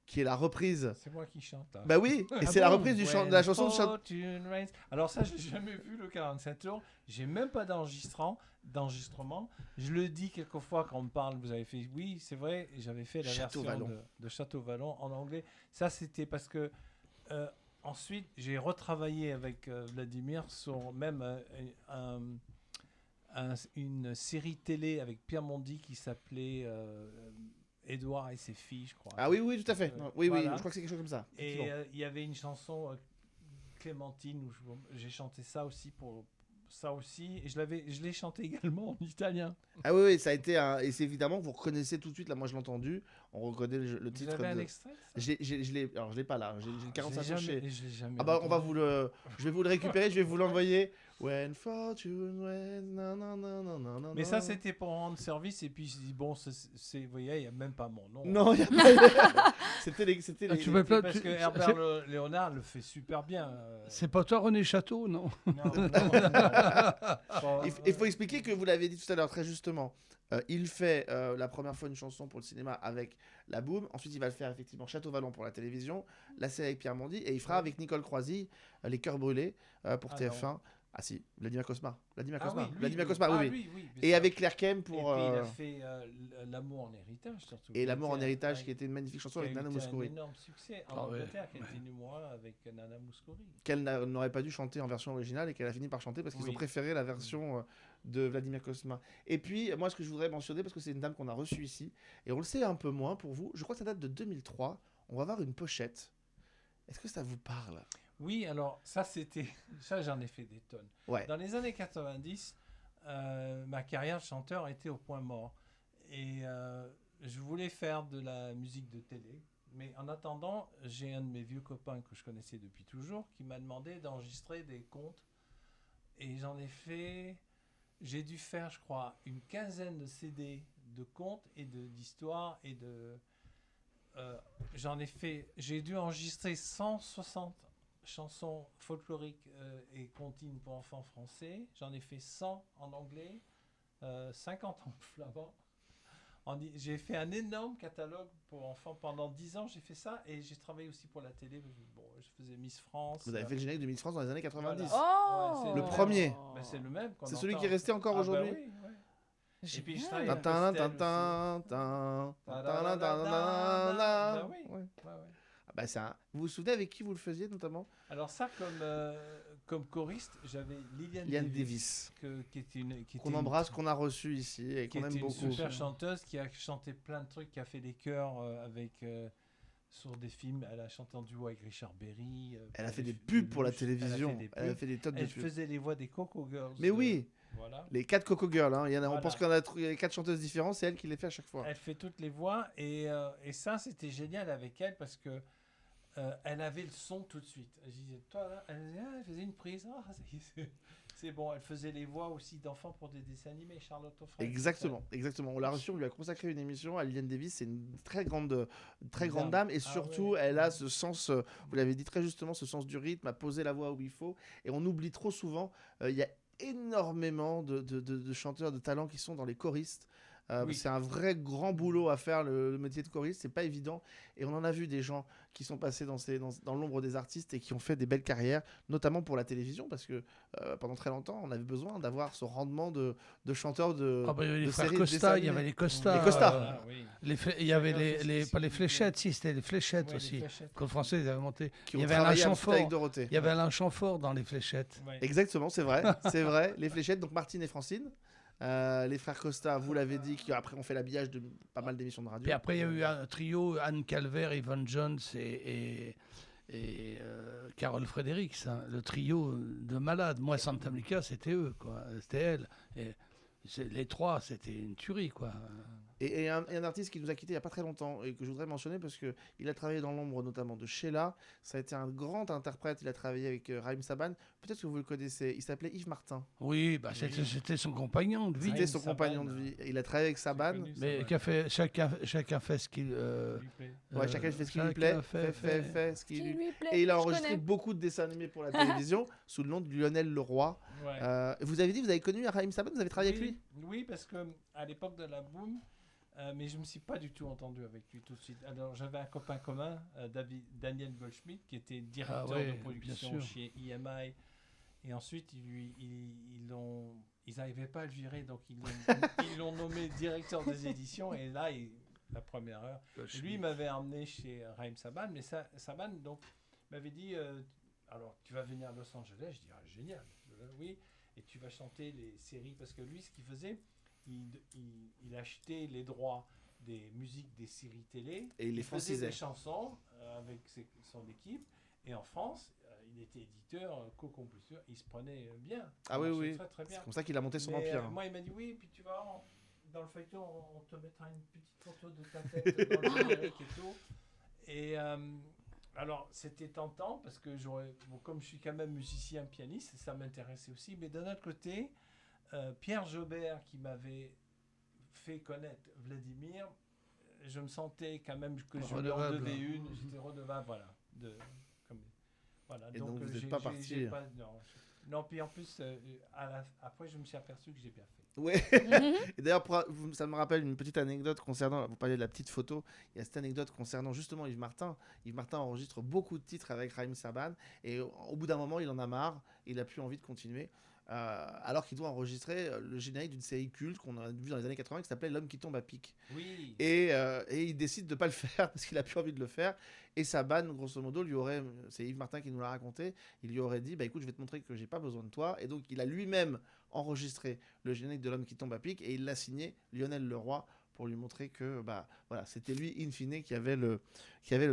qui est la reprise. C'est moi qui chante. Hein. Bah oui, et c'est la reprise de la chanson de Fortune Rains. Alors ça, j'ai jamais vu le 47 tours. J'ai même pas d'enregistrement. Je le dis quelquefois quand on me parle. Vous avez fait, oui, c'est vrai. J'avais fait la Château version Vallon. de Château Vallon en anglais. Ça, c'était parce que ensuite, j'ai retravaillé avec Vladimir sur même une série télé avec Pierre Mondy qui s'appelait Édouard et ses filles, je crois. Ah oui, oui, tout à fait. Oui, voilà. je crois que c'est quelque chose comme ça. Et effectivement. il y avait une chanson Clémentine où j'ai chanté ça aussi et je l'ai chanté également en italien. Ah oui, ça a été et c'est évidemment, vous reconnaissez tout de suite, là moi je l'ai entendu, on reconnaît le Vous titre avez un de... extrait de ça Alors je l'ai pas là, j'ai le 45 tours chez... Je l'ai jamais Ah bah on va entendu. je vais vous le récupérer, je vais vous l'envoyer. When fortune waits, nanana. Mais ça, c'était pour rendre service. Et puis, je dis, bon, vous voyez, il n'y a même pas mon nom. Non, il y a pas... C'était les... Tu peux pas- Parce tu- que Herbert Léonard le fait super bien. C'est pas toi, René Château, non? Non. Il faut expliquer que vous l'avez dit tout à l'heure très justement. Il fait la première fois une chanson pour le cinéma avec La Boum. Ensuite, il va le faire effectivement Château Vallon pour la télévision, la série avec Pierre Mondy, et il fera avec Nicole Croisy Les Cœurs Brûlés pour Ah TF1. non. Ah si, Vladimir Cosma. Vladimir Ah Cosma. oui, lui, Vladimir oui. Cosma, Ah, oui. lui, oui, bien Et sûr. avec Claire Kem pour Et puis, il a fait L'amour en héritage, surtout. L'amour en héritage, Ouais, qui était une magnifique chanson qui avec a Nana été Mouskouri, un énorme succès en Ah ouais. Angleterre, qui a été numéro 1 avec Nana Mouskouri. qu'elle n'aurait pas dû chanter en version originale et qu'elle a fini par chanter parce qu'ils Oui. ont préféré la version de Vladimir Cosma. Et puis, moi, ce que je voudrais mentionner, parce que c'est une dame qu'on a reçue ici, et on le sait un peu moins pour vous, je crois que ça date de 2003, on va voir une pochette. Est-ce que ça vous parle? Oui, alors, ça, j'en ai fait des tonnes. Ouais. Dans les années 90, ma carrière de chanteur était au point mort. Et je voulais faire de la musique de télé. Mais en attendant, j'ai un de mes vieux copains que je connaissais depuis toujours qui m'a demandé d'enregistrer des contes. Et j'ai dû faire, je crois, une quinzaine de CD de contes et d'histoires et de... j'ai dû enregistrer 160 chansons folkloriques et comptines pour enfants français. J'en ai fait 100 en anglais, 50 en flamand. J'ai fait un énorme catalogue pour enfants pendant 10 ans. J'ai fait ça et j'ai travaillé aussi pour la télé. Bon, je faisais Miss France. Vous avez fait le générique de Miss France dans les années 90. Voilà. Oh Ouais, Le premier. Ben, c'est le même. qu'on C'est celui entend. qui est resté encore Ah, bah aujourd'hui. oui, ouais. Et puis je Génial. travaille avec Tintin, Estelle tintin, aussi. tintin, tintin, Bah oui. Ouais. Ouais. Ah bah, vous vous souvenez avec qui vous le faisiez notamment? Alors ça, comme choriste, j'avais Liane Liliane Davis, qui était qu'on embrasse, qu'on a reçu ici et qui qu'on aime était une beaucoup. super chanteuse, qui a chanté plein de trucs, qui a fait des chœurs sur des films. Elle a chanté en duo avec Richard Berry. Elle a fait des pubs pour la télévision. Elle a fait des tonnes de Elle pubs. faisait les voix des Coco Girls. Mais oui, Voilà. les 4 Coco Girls, hein. On Voilà. pense qu'on a 4 chanteuses différentes, c'est elle qui les fait à chaque fois. Elle fait toutes les voix et ça, c'était génial avec elle parce que elle avait le son tout de suite. Je disais, toi là, elle faisait une prise. Ah, c'est bon. Elle faisait les voix aussi d'enfants pour des dessins animés. Charlotte Offray. Exactement. On l'a reçue, on lui a consacré une émission à Liliane Davis. C'est une très grande dame et Ah surtout, ouais. elle a ce sens, vous l'avez dit très justement, ce sens du rythme, à poser la voix où il faut. Et on oublie trop souvent, il y a énormément de chanteurs de talent qui sont dans les choristes. Oui. C'est un vrai grand boulot à faire le métier de choriste, c'est pas évident et on en a vu des gens qui sont passés dans l'ombre des artistes et qui ont fait des belles carrières, notamment pour la télévision parce que pendant très longtemps on avait besoin d'avoir ce rendement de chanteur de Ah bah, il y avait les de frères séries, Costa, il y dessins avait animés. les Costa. Les Costa. Ah, oui. Il y avait pas les Oui. fléchettes, si, c'était les fléchettes Ouais, les aussi. fléchettes. Quand le français, ils avaient monté. qui Il ont y avait Alain travaillé ensuite Chamfort. avec Dorothée. Il y avait Alain Chamfort dans les fléchettes. Ouais. Exactement, c'est vrai, c'est vrai. Les fléchettes, donc Martine et Francine. Les frères Costa, vous l'avez dit, qui après ont fait l'habillage de pas mal d'émissions de radio. Puis après, il y a eu un trio, Anne Calvert, Yvonne Jones et Carole Fredericks. Hein. Le trio de malades. Moi, Santa Monica, c'était eux, quoi. C'était elle. Et les trois, c'était une tuerie, quoi. Et un artiste qui nous a quittés il n'y a pas très longtemps et que je voudrais mentionner parce qu'il a travaillé dans l'ombre notamment de Sheila. Ça a été un grand interprète. Il a travaillé avec Raïm Saban. Peut-être que vous le connaissez. Il s'appelait Yves Martin. Oui, bah, c'était son compagnon de vie. C'était Raïm son Saban, compagnon de vie. Il a travaillé avec Saban. connu, Mais Saban. qui a fait, chacun fait ce qu'il. Lui plaît. Ouais, chacun fait ce qui lui chacun plaît. fait- Fait ce qui Qui lui lui plaît. Et il a Je enregistré connais. beaucoup de dessins animés pour la télévision sous le nom de Lionel Leroy. Ouais. Vous avez dit, vous avez connu Raïm Saban, vous avez travaillé avec Oui, lui? Oui, parce que à l'époque de la Boom, mais je me suis pas du tout entendu avec lui tout de suite. Alors j'avais un copain commun, Daniel Goldschmidt, qui était directeur Ah ouais, de bien production sûr. chez EMI. Et ensuite, ils n'arrivaient pas à le virer, donc ils l'ont nommé directeur des éditions. Et là, la première heure. Et lui, il m'avait emmené chez Raïm Saban, mais Saban donc m'avait dit alors tu vas venir à Los Angeles. Je dis ah, génial, oui. Et tu vas chanter les séries parce que lui, ce qu'il faisait, il achetait les droits des musiques des séries télé Et il les faisait francisait. des chansons avec son équipe. Et en France, il était éditeur, co-compositeur, il se prenait bien. Ah Ça oui, marchait oui. très, très bien. C'est comme ça qu'il a monté son Mais, empire. moi, il m'a dit oui, puis tu vas dans le feuilleton, on te mettra une petite photo de ta tête dans le générique et tout. Et alors, c'était tentant parce que comme je suis quand même musicien pianiste, ça m'intéressait aussi. Mais d'un autre côté, Pierre Jobert, qui m'avait fait connaître Vladimir, je me sentais quand même que je lui en Redevable. devais une. J'étais redevable, voilà. Voilà. Et donc, vous n'êtes j'ai- pas j'ai- parti. j'ai pas- non, puis en plus, après, je me suis aperçu que j'ai bien fait. Ouais. Et d'ailleurs, ça me rappelle une petite anecdote concernant. Vous parliez de la petite photo. Il y a cette anecdote concernant justement Yves Martin. Yves Martin enregistre beaucoup de titres avec Raïm Saban. Et au bout d'un moment, il en a marre. Il n'a plus envie de continuer. Alors qu'il doit enregistrer le générique d'une série culte qu'on a vue dans les années 80 qui s'appelait L'homme qui tombe à pic. Oui. Et il décide de ne pas le faire parce qu'il a plus envie de le faire. Et Saban, grosso modo, c'est Yves Martin qui nous l'a raconté, il lui aurait dit, bah écoute, je vais te montrer que j'ai pas besoin de toi. Et donc, il a lui-même enregistré le générique de L'homme qui tombe à pic et il l'a signé Lionel Leroy pour lui montrer que bah voilà, c'était lui in fine qui avait le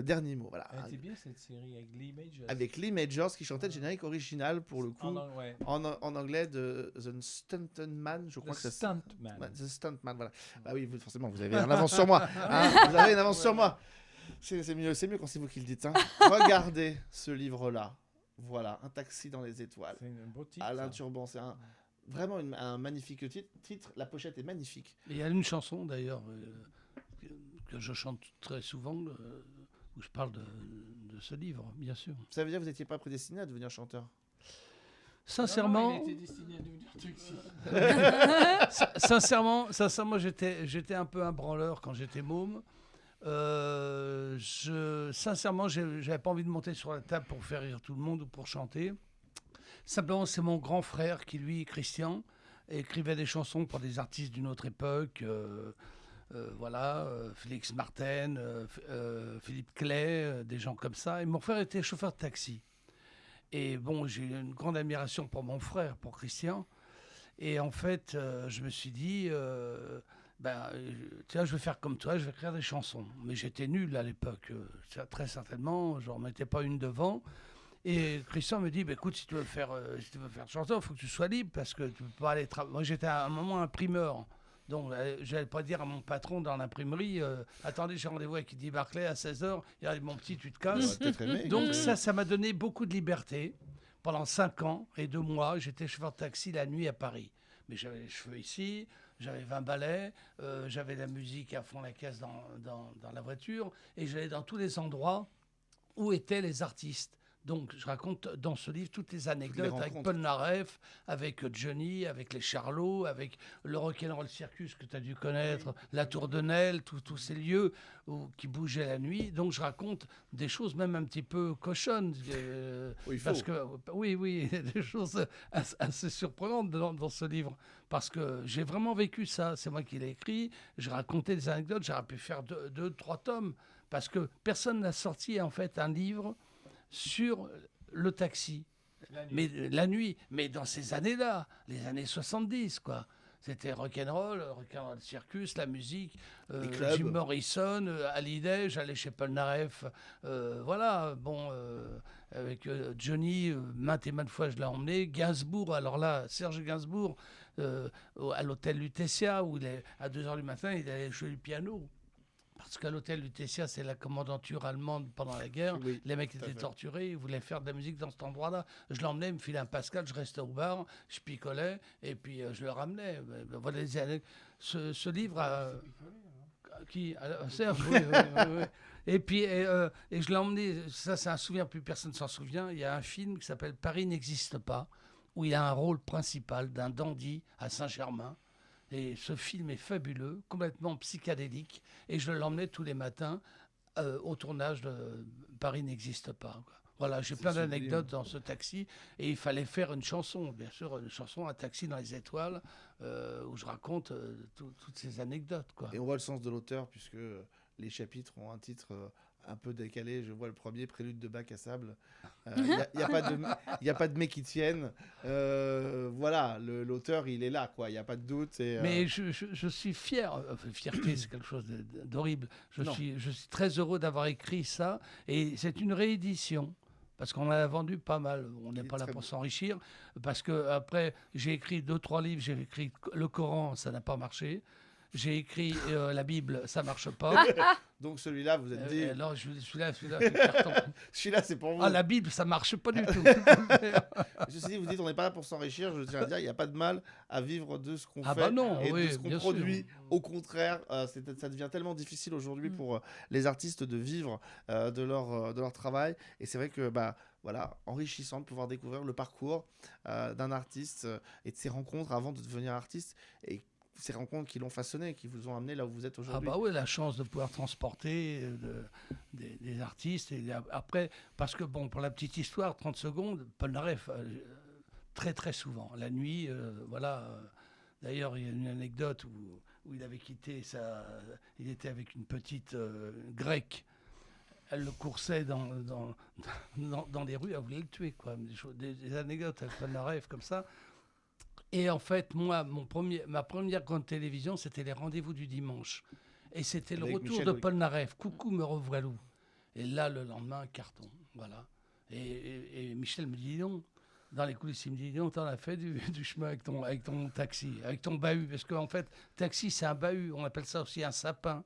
dernier mot. Voilà. Elle était bien cette série avec Lee Majors. Avec Lee Majors qui chantait le générique original pour le coup Ouais. en anglais de The Stuntman, je crois que ça Stuntman. The Stuntman, voilà. Bah oui, forcément, vous avez une avance sur moi. Hein, vous avez une avance sur moi. C'est mieux quand c'est vous qui le dites. Hein. Regardez ce livre-là. Voilà, Un taxi dans les étoiles. C'est un beau titre. Alain ça. Turban, c'est vraiment un magnifique titre. La pochette est magnifique. Et il y a une chanson d'ailleurs que je chante très souvent où je parle de ce livre, bien sûr. Ça veut dire que vous n'étiez pas prédestiné à devenir chanteur? Sincèrement, Non, il était destiné à devenir taxi. sincèrement, j'étais un peu un branleur quand j'étais môme. Sincèrement, j'avais pas envie de monter sur la table pour faire rire tout le monde ou pour chanter. Simplement, c'est mon grand frère qui, lui, Christian, écrivait des chansons pour des artistes d'une autre époque. Voilà, Félix Martin, Philippe Clay, des gens comme ça. Et mon frère était chauffeur de taxi. Et bon, j'ai une grande admiration pour mon frère, pour Christian. Et en fait, je me suis dit, tiens, je vais faire comme toi, je vais écrire des chansons. Mais j'étais nul à l'époque, très certainement, je n'en mettais pas une devant. Et Christian me dit, écoute, si tu veux faire chanteur, il faut que tu sois libre, parce que tu ne peux pas aller travailler. Moi, j'étais à un moment imprimeur. Donc, je n'allais pas dire à mon patron dans l'imprimerie, attendez, j'ai rendez-vous avec Eddie Barclay à 16h. Il a dit, mon petit, tu te casses. Peut-être aimé. Donc ça m'a donné beaucoup de liberté. Pendant 5 ans et 2 mois, j'étais chauffeur de taxi la nuit à Paris. Mais j'avais les cheveux ici, j'avais 20 balais, j'avais la musique à fond la caisse dans la voiture, et j'allais dans tous les endroits où étaient les artistes. Donc je raconte dans ce livre toutes les anecdotes avec rencontres. Paul Naref, avec Johnny, avec les Charlots, avec le Rock'n'Roll Circus que tu as dû connaître, la Tour de Nesle, tous ces lieux qui bougeaient la nuit. Donc je raconte des choses même un petit peu cochonnes. Oui, il parce faut. que, oui, des choses assez surprenantes dans ce livre. Parce que j'ai vraiment vécu ça. C'est moi qui l'ai écrit. J'ai raconté des anecdotes. J'aurais pu faire 2-3 tomes. Parce que personne n'a sorti en fait un livre sur le taxi. Mais la nuit, mais dans ces années-là, les années 70, quoi. C'était rock'n'roll circus, la musique, Les clubs. Jim Morrison, Hallyday, j'allais chez Paul Naref, voilà, bon, Johnny, maintes et maintes fois je l'ai emmené. Gainsbourg, alors là, Serge Gainsbourg, à l'hôtel Lutetia, où à 2h du matin, il allait jouer le piano. Parce qu'à l'hôtel Lutetia, c'est la commandanture allemande pendant la guerre. Oui, Les mecs tout à étaient fait. torturés, ils voulaient faire de la musique dans cet endroit-là. Je l'emmenais, il me filait un Pascal, je restais au bar, je picolais, et puis je le ramenais. Voilà ce livre qui Serge, oui, oui, oui, oui. Et puis et je l'ai emmené, ça c'est un souvenir, plus personne ne s'en souvient. Il y a un film qui s'appelle Paris n'existe pas, où il a un rôle principal d'un dandy à Saint-Germain. Et ce film est fabuleux, complètement psychédélique. Et je l'emmenais tous les matins au tournage de Paris n'existe pas, quoi. Voilà, j'ai C'est plein sublime. d'anecdotes dans ce taxi. Et il fallait faire une chanson, bien sûr, une chanson, un taxi dans les étoiles, où je raconte toutes ces anecdotes, quoi. Et on voit le sens de l'auteur, puisque les chapitres ont un titre un peu décalé. Je vois le premier, Prélude de bac à sable. Il n'y a pas de mais qui tiennent. Voilà, l'auteur, il est là, quoi. Il n'y a pas de doute. Et, Mais je suis fier. Fierté, c'est quelque chose d'horrible. Je Non. suis très heureux d'avoir écrit ça. Et c'est une réédition. Parce qu'on en a vendu pas mal. On n'est Il est pas là très pour beau. s'enrichir. Parce que après, j'ai écrit 2-3 livres. J'ai écrit le Coran, ça n'a pas marché. J'ai écrit la Bible, ça marche pas. Donc celui-là, vous êtes dit, Alors, celui-là, c'est carton. celui-là, c'est pour vous. Ah, la Bible, ça marche pas du tout. Ceci dit, vous dites, on n'est pas là pour s'enrichir. Je tiens à dire, il n'y a pas de mal à vivre de ce qu'on Ah fait bah non, et oui, de ce qu'on bien produit. sûr. Au contraire, ça devient tellement difficile aujourd'hui pour les artistes de vivre de leur travail. Et c'est vrai que, bah, voilà, enrichissant de pouvoir découvrir le parcours d'un artiste et de ses rencontres avant de devenir artiste. Et ces rencontres qui l'ont façonné, qui vous ont amené là où vous êtes Ah aujourd'hui. bah oui, la chance de pouvoir transporter des artistes. Et après, parce que bon, pour la petite histoire, 30 secondes, Paul Naref, très très souvent, la nuit, voilà. D'ailleurs, il y a une anecdote où il avait quitté il était avec une petite grecque. Elle le coursait dans les rues, elle voulait le tuer, quoi. Des anecdotes avec Paul Naref comme ça. Et en fait, moi, ma première grande télévision, c'était les rendez-vous du dimanche. Et c'était le Avec retour Michel de Drucker. Paul Naref. Coucou, me revoilà. Et là, le lendemain, carton. Voilà. Et Michel me dit non. Dans les coulisses, il me dit non, t'en as fait du chemin avec ton taxi, avec ton bahut. Parce qu'en fait, taxi, c'est un bahut. On appelle ça aussi un sapin.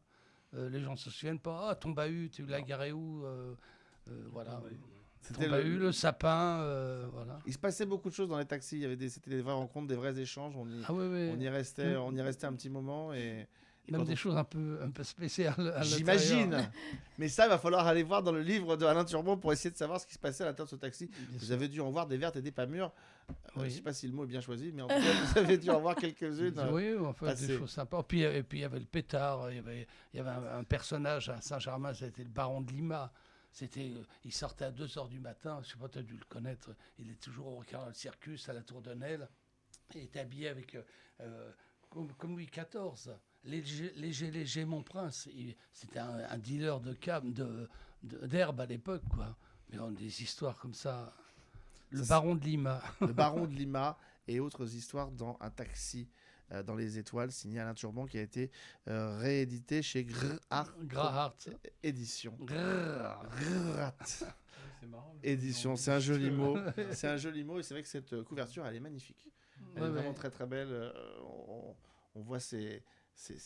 Les gens ne se souviennent pas. Ah, ton bahut, tu l'as garé où voilà. C'était Ton bahut, le sapin, voilà. Il se passait beaucoup de choses dans les taxis. C'était des vraies rencontres, des vrais échanges. Ah oui, oui. On y restait un petit moment et Même quand des on- choses un peu spéciales. à l'intérieur. J'imagine. Mais ça, il va falloir aller voir dans le livre de Alain Turbon pour essayer de savoir ce qui se passait à l'intérieur de ce taxi. Bien Vous sûr. avez dû en voir des vertes et des pas mûres. Je Oui. ne sais pas si le mot est bien choisi, mais en tout cas, vous avez dû en voir quelques-unes. Oui, enfin, passé. des choses sympas. Et puis il y avait le pétard, il y avait un personnage à Saint-Germain, c'était le baron de Lima. Il sortait à 2h du matin, je ne sais pas, tu as dû le connaître, il est toujours au Carnaval Circus à la Tour de Nesle. Il était habillé avec, comme Louis XIV, léger, mon prince. C'était un dealer d'herbe à l'époque, quoi. Mais on a des histoires comme ça. Le Ça, baron de Lima. Le baron de Lima et autres histoires dans un taxi dans les étoiles, signé Alain Turbon, qui a été réédité chez Grahart. Édition. Grrr. Grrrat C'est marrant. Édition, c'est un joli mot. C'est un joli mot et c'est vrai que cette couverture, elle est magnifique. Elle Ouais, est vraiment ouais. très très belle. On voit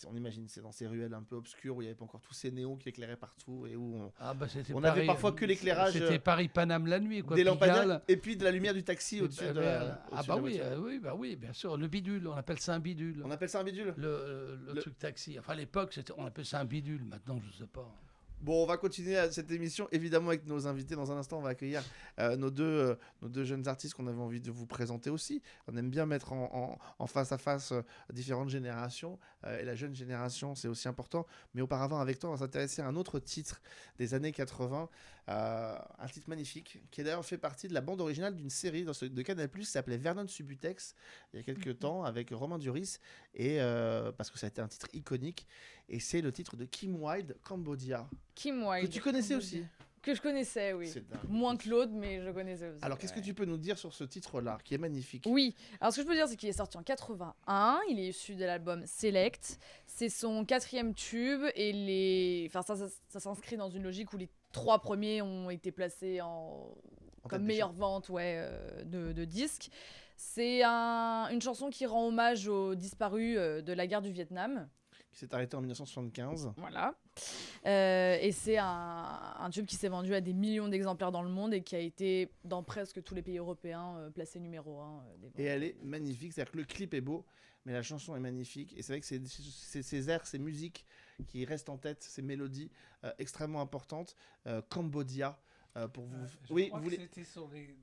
on imagine, c'est dans ces ruelles un peu obscures où il n'y avait pas encore tous ces néons qui éclairaient partout et où Ah bah c'était on Paris, avait parfois que l'éclairage C'était Paris-Paname la nuit, quoi. des Pigalle. lampadaires et puis de la lumière du taxi au-dessus Eh de, ben, ah au-dessus bah de la oui, voiture. oui, bien sûr. Le bidule, on appelle ça un bidule. On appelle ça un bidule. Le truc taxi. Enfin à l'époque, on appelle ça un bidule. Maintenant, je sais pas. Bon, on va continuer cette émission, évidemment, avec nos invités. Dans un instant, on va accueillir nos deux jeunes artistes qu'on avait envie de vous présenter aussi. On aime bien mettre en face à face différentes générations. Et la jeune génération, c'est aussi important. Mais auparavant, avec toi, on va s'intéresser à un autre titre des années 80. Un titre magnifique, qui d'ailleurs fait partie de la bande originale d'une série de Canal+, qui s'appelait Vernon Subutex, il y a quelques temps, avec Romain Duris. Et parce que ça a été un titre iconique. Et c'est le titre de Kim Wilde, Cambodia. Kim Que Wilde. tu connaissais aussi. Que je connaissais, oui. C'est dingue. Moins que l'autre, mais je connaissais aussi. Alors, qu'est-ce que ouais. tu peux nous dire sur ce titre-là, qui est magnifique? Oui, alors ce que je peux dire, c'est qu'il est sorti en 81, il est issu de l'album Select, c'est son 4e tube, et ça s'inscrit dans une logique où les 3 premiers ont été placés En comme tête des meilleure vente de disques. C'est une chanson qui rend hommage aux disparus de la guerre du Vietnam. qui s'est arrêté en 1975. Voilà. Et c'est un tube qui s'est vendu à des millions d'exemplaires dans le monde et qui a été dans presque tous les pays européens placé numéro 1. Et elle est magnifique, c'est-à-dire que le clip est beau, mais la chanson est magnifique. Et c'est vrai que c'est ces airs, ces musiques qui restent en tête, ces mélodies extrêmement importantes. Cambodia, pour vous... Je oui, crois vous que voulez... c'était sur les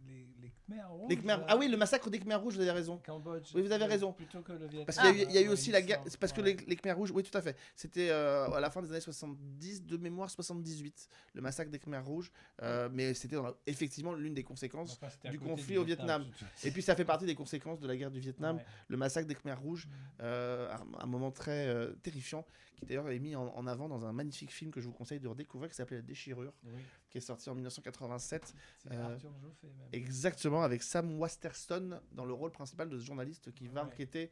Khmers rouges. Les Khmers... Ah oui, le massacre des Khmers rouges, vous avez raison. Cambodge. Oui, vous avez raison. Plutôt que le Vietnam. Parce qu'il y a eu aussi il la me guerre. semble. C'est parce que Ouais. les Khmers rouges, oui, tout à fait. C'était à la fin des années 70, de mémoire 78, le massacre des Khmers rouges. Mais c'était effectivement l'une des conséquences. Enfin, c'était à du côté conflit au Vietnam. de toute façon. Et puis ça fait partie des conséquences de la guerre du Vietnam, Ouais. le massacre des Khmers rouges, un moment très terrifiant, qui d'ailleurs est mis en avant dans un magnifique film que je vous conseille de redécouvrir, qui s'appelle La Déchirure, Oui. qui est sorti en 1987. C'est Arthur Joffé même. Exactement, avec Sam Waterston dans le rôle principal de ce journaliste qui va Ouais. enquêter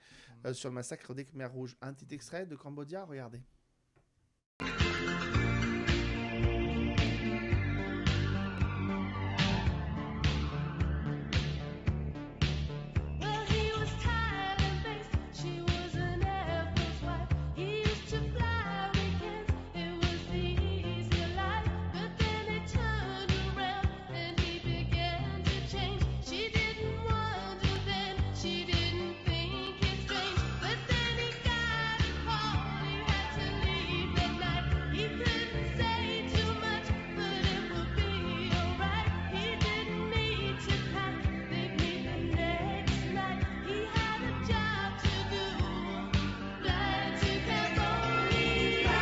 sur le massacre des Khmers rouges. Un petit extrait de Cambodia, regardez. Well, he was tired and faced. She was an Air Force wife. He used to fly weekends. It was the easier life. But then it turned around and he began to change. She didn't wonder then. She didn't think it strange. But then he got a call. He had to leave that night. He couldn't say too much, but it would be alright. He didn't need to pack. They'd meet the next night. He had a job to do. Fly to Cambodia.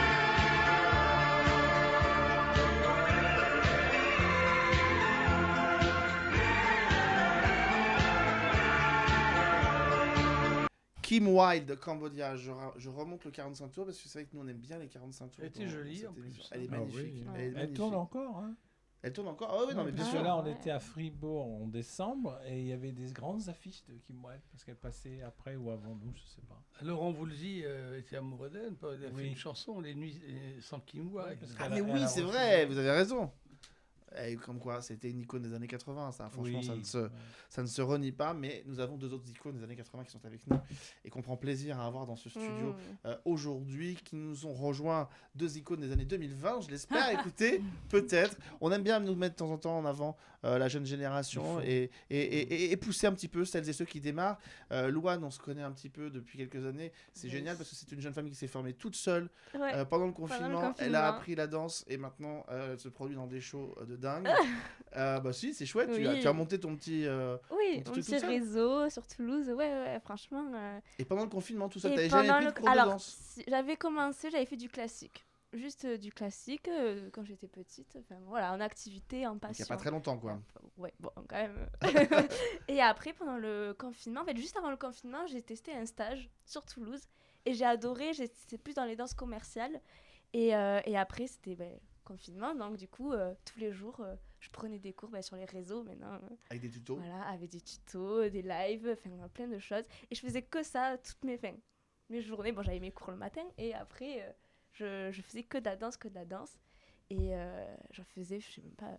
Kim Wilde de Cambodia, je remonte le 45 tours parce que c'est vrai que nous on aime bien les 45 tours. Elle était dans jolie, cette en plus. émission. Elle est Ah magnifique. oui. Elle, est Elle magnifique. tourne encore, hein. Elle tourne encore. Ah oui, non mais bien Parce sûr. que là, on Ouais. était à Fribourg en décembre et il y avait des grandes affiches de Kim Wilde parce qu'elle passait après ou avant nous, je sais pas. Laurent Voulzy était amoureux d'elle. Il a fait Oui. une chanson, Les Nuits sans Kim Wilde. parce Ah qu'elle mais a- oui, elle a c'est reçu- vrai, vous avez raison. Et comme quoi, c'était une icône des années 80, ça. Franchement, Oui. ça ne se renie pas, mais nous avons deux autres icônes des années 80 qui sont avec nous et qu'on prend plaisir à avoir dans ce studio aujourd'hui, qui nous ont rejoint, deux icônes des années 2020, je l'espère. Écoutez, peut-être. On aime bien nous mettre de temps en temps en avant la jeune génération et pousser un petit peu celles et ceux qui démarrent. Louane, on se connaît un petit peu depuis quelques années. C'est Yes. génial parce que c'est une jeune famille qui s'est formée toute seule Ouais. pendant le confinement. Elle confinement. a appris la danse et maintenant elle se produit dans des shows de dingue. Bah si, c'est chouette. Oui. Tu as monté ton petit... Oui, ton mon petit petit tout seul réseau sur Toulouse. Ouais, franchement. Et pendant le confinement, tout ça, Et t'avais jamais pendant pris le- de cours Alors, de danse j'avais commencé, j'avais fait du classique. Juste du classique quand j'étais petite. Enfin, voilà, en activité, en Donc, il passion. n'y a pas très longtemps, quoi. Ouais, bon, quand même. Et après, pendant le confinement, en fait, juste avant le confinement, j'ai testé un stage sur Toulouse. Et j'ai adoré, c'était plus dans les danses commerciales. Et après, c'était confinement. Donc, du coup, tous les jours, je prenais des cours sur les réseaux maintenant. Avec des tutos. Voilà, avec des tutos, des lives, enfin plein de choses. Et je faisais que ça toutes mes journées. Bon, j'avais mes cours le matin et après, je faisais que de la danse. Et j'en faisais, je sais même pas,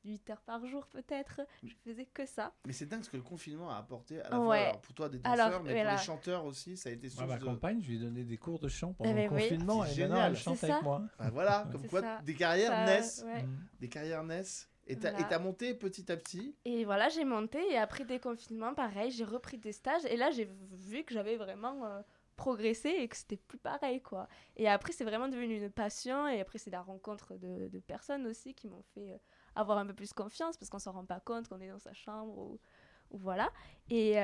8 heures par jour peut-être. Je faisais que ça. Mais c'est dingue ce que le confinement a apporté à la fois Ouais. alors, pour toi des Alors, danseurs, mais voilà. pour les chanteurs aussi, ça a été Moi, source ma de... compagne, je lui ai donné des cours de chant pendant Eh le ben oui. confinement C'est et maintenant génial. elle chante C'est avec ça. moi. Bah, voilà, comme C'est quoi ça. des carrières Ça, naissent. ouais. Des carrières naissent. Et Voilà. t'as monté petit à petit. Et voilà, j'ai monté et après déconfinement, pareil, j'ai repris des stages et là j'ai vu que j'avais vraiment progressé et que c'était plus pareil quoi. Et après c'est vraiment devenu une passion et après c'est la rencontre de personnes aussi qui m'ont fait avoir un peu plus confiance parce qu'on s'en rend pas compte qu'on est dans sa chambre ou voilà. Et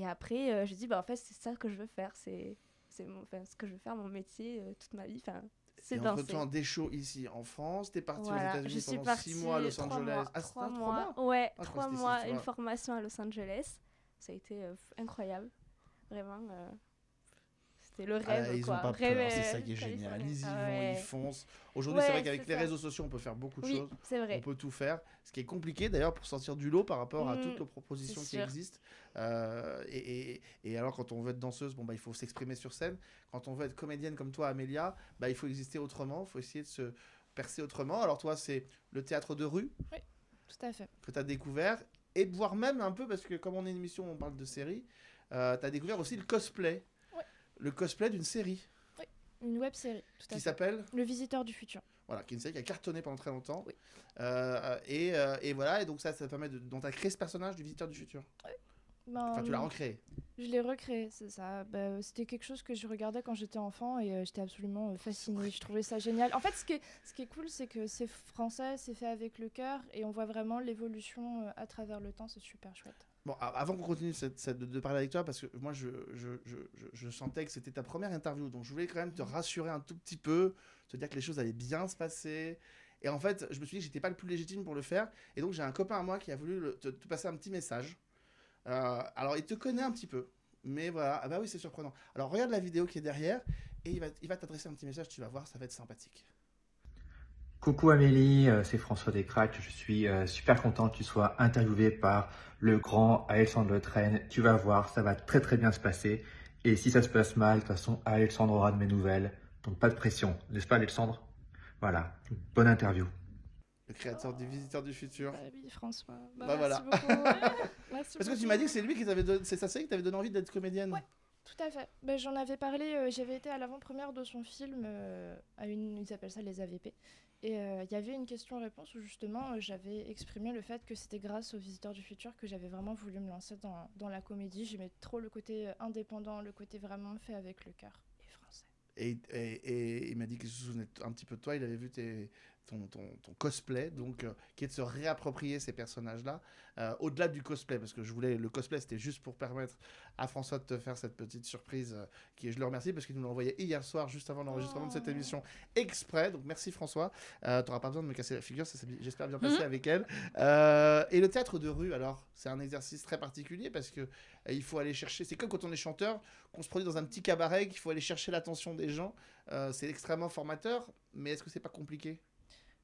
après je dis bah en fait c'est ça que je veux faire, c'est ce que je veux faire mon métier toute ma vie. Enfin, c'est Et danser. entre-temps, des shows ici en France. T'es parti Voilà, aux je États-Unis suis pendant 6 mois à Los 3 Angeles. mois, Ah, c'était 3 3 mois. mois. Ouais, Ah, je 3 crois que c'était mois, 6 une mois. formation à Los Angeles. Ça a été incroyable. Vraiment, c'était le Ah, rêve, ils quoi. ont pas Rêve, peur, c'est ça qui est génial. californien. Ils y Ah vont, ouais. ils foncent. Aujourd'hui, c'est Ouais, vrai qu'avec c'est les ça. réseaux sociaux, on peut faire beaucoup de Oui, choses. c'est vrai. On peut tout faire. Ce qui est compliqué d'ailleurs pour sortir du lot par rapport à toutes les propositions c'est qui sûr. existent. Et alors, quand on veut être danseuse, bon, bah, il faut s'exprimer sur scène. Quand on veut être comédienne comme toi, Amélia, bah, il faut exister autrement. Il faut essayer de se percer autrement. Alors, toi, c'est le théâtre de rue. Tout à fait. que tu as découvert, et voire même un peu, parce que comme on est une émission où on parle de séries, tu as découvert aussi le cosplay. Ouais. Le cosplay d'une série Une web série. Tout à qui fait. s'appelle, Le Visiteur du futur. voilà, qui est une série qui a cartonné pendant très longtemps. Oui. Et voilà, et donc ça permet de. Donc tu as créé ce personnage du Visiteur du futur. Enfin, tu l'as recréé. Je l'ai recréé, c'est ça. C'était quelque chose que je regardais quand j'étais enfant et j'étais absolument fascinée. Je trouvais ça génial. En fait, ce qui est cool, c'est que c'est français, c'est fait avec le cœur et on voit vraiment l'évolution à travers le temps. C'est super chouette. Bon, avant qu'on continue de parler avec toi, parce que moi, je sentais que c'était ta première interview, donc je voulais quand même te rassurer un tout petit peu, te dire que les choses allaient bien se passer. Et en fait, je me suis dit que j'étais pas le plus légitime pour le faire, et donc j'ai un copain à moi qui a voulu te passer un petit message. Alors, il te connaît un petit peu, mais voilà. Ah bah oui, c'est surprenant. Alors, regarde la vidéo qui est derrière, et il va t'adresser un petit message, tu vas voir, ça va être sympathique. Coucou Amélie, c'est François Descraques. Je suis super content que tu sois interviewé par le grand Alexandre Le Train. Tu vas voir, ça va très très bien se passer. Et si ça se passe mal, de toute façon, Alexandre aura de mes nouvelles. Donc pas de pression, n'est-ce pas Alexandre? Voilà, bonne interview. Le créateur du Visiteur du futur. Oui, François. Bah voilà. Merci beaucoup. Merci Parce que tu beaucoup. m'as dit que c'est lui qui t'avait donné, c'est sa série qui t'avait donné envie d'être comédienne. Ouais. Tout à fait. J'en avais parlé, j'avais été à l'avant-première de son film, ils appellent ça les AVP. Et il y avait une question-réponse où justement j'avais exprimé le fait que c'était grâce aux Visiteurs du futur que j'avais vraiment voulu me lancer dans la comédie. J'aimais trop le côté indépendant, le côté vraiment fait avec le cœur et français. Et il m'a dit qu'il se souvenait un petit peu de toi, il avait vu ton cosplay, donc qui est de se réapproprier ces personnages-là, au-delà du cosplay, parce que le cosplay c'était juste pour permettre à François de te faire cette petite surprise, je le remercie parce qu'il nous l'a envoyé hier soir, juste avant l'enregistrement de cette émission, exprès, donc merci François, t'auras pas besoin de me casser la figure, ça s'est j'espère bien passé avec elle. Et le théâtre de rue, alors, c'est un exercice très particulier parce que il faut aller chercher, c'est comme quand on est chanteur, qu'on se produit dans un petit cabaret, qu'il faut aller chercher l'attention des gens, c'est extrêmement formateur, mais est-ce que c'est pas compliqué?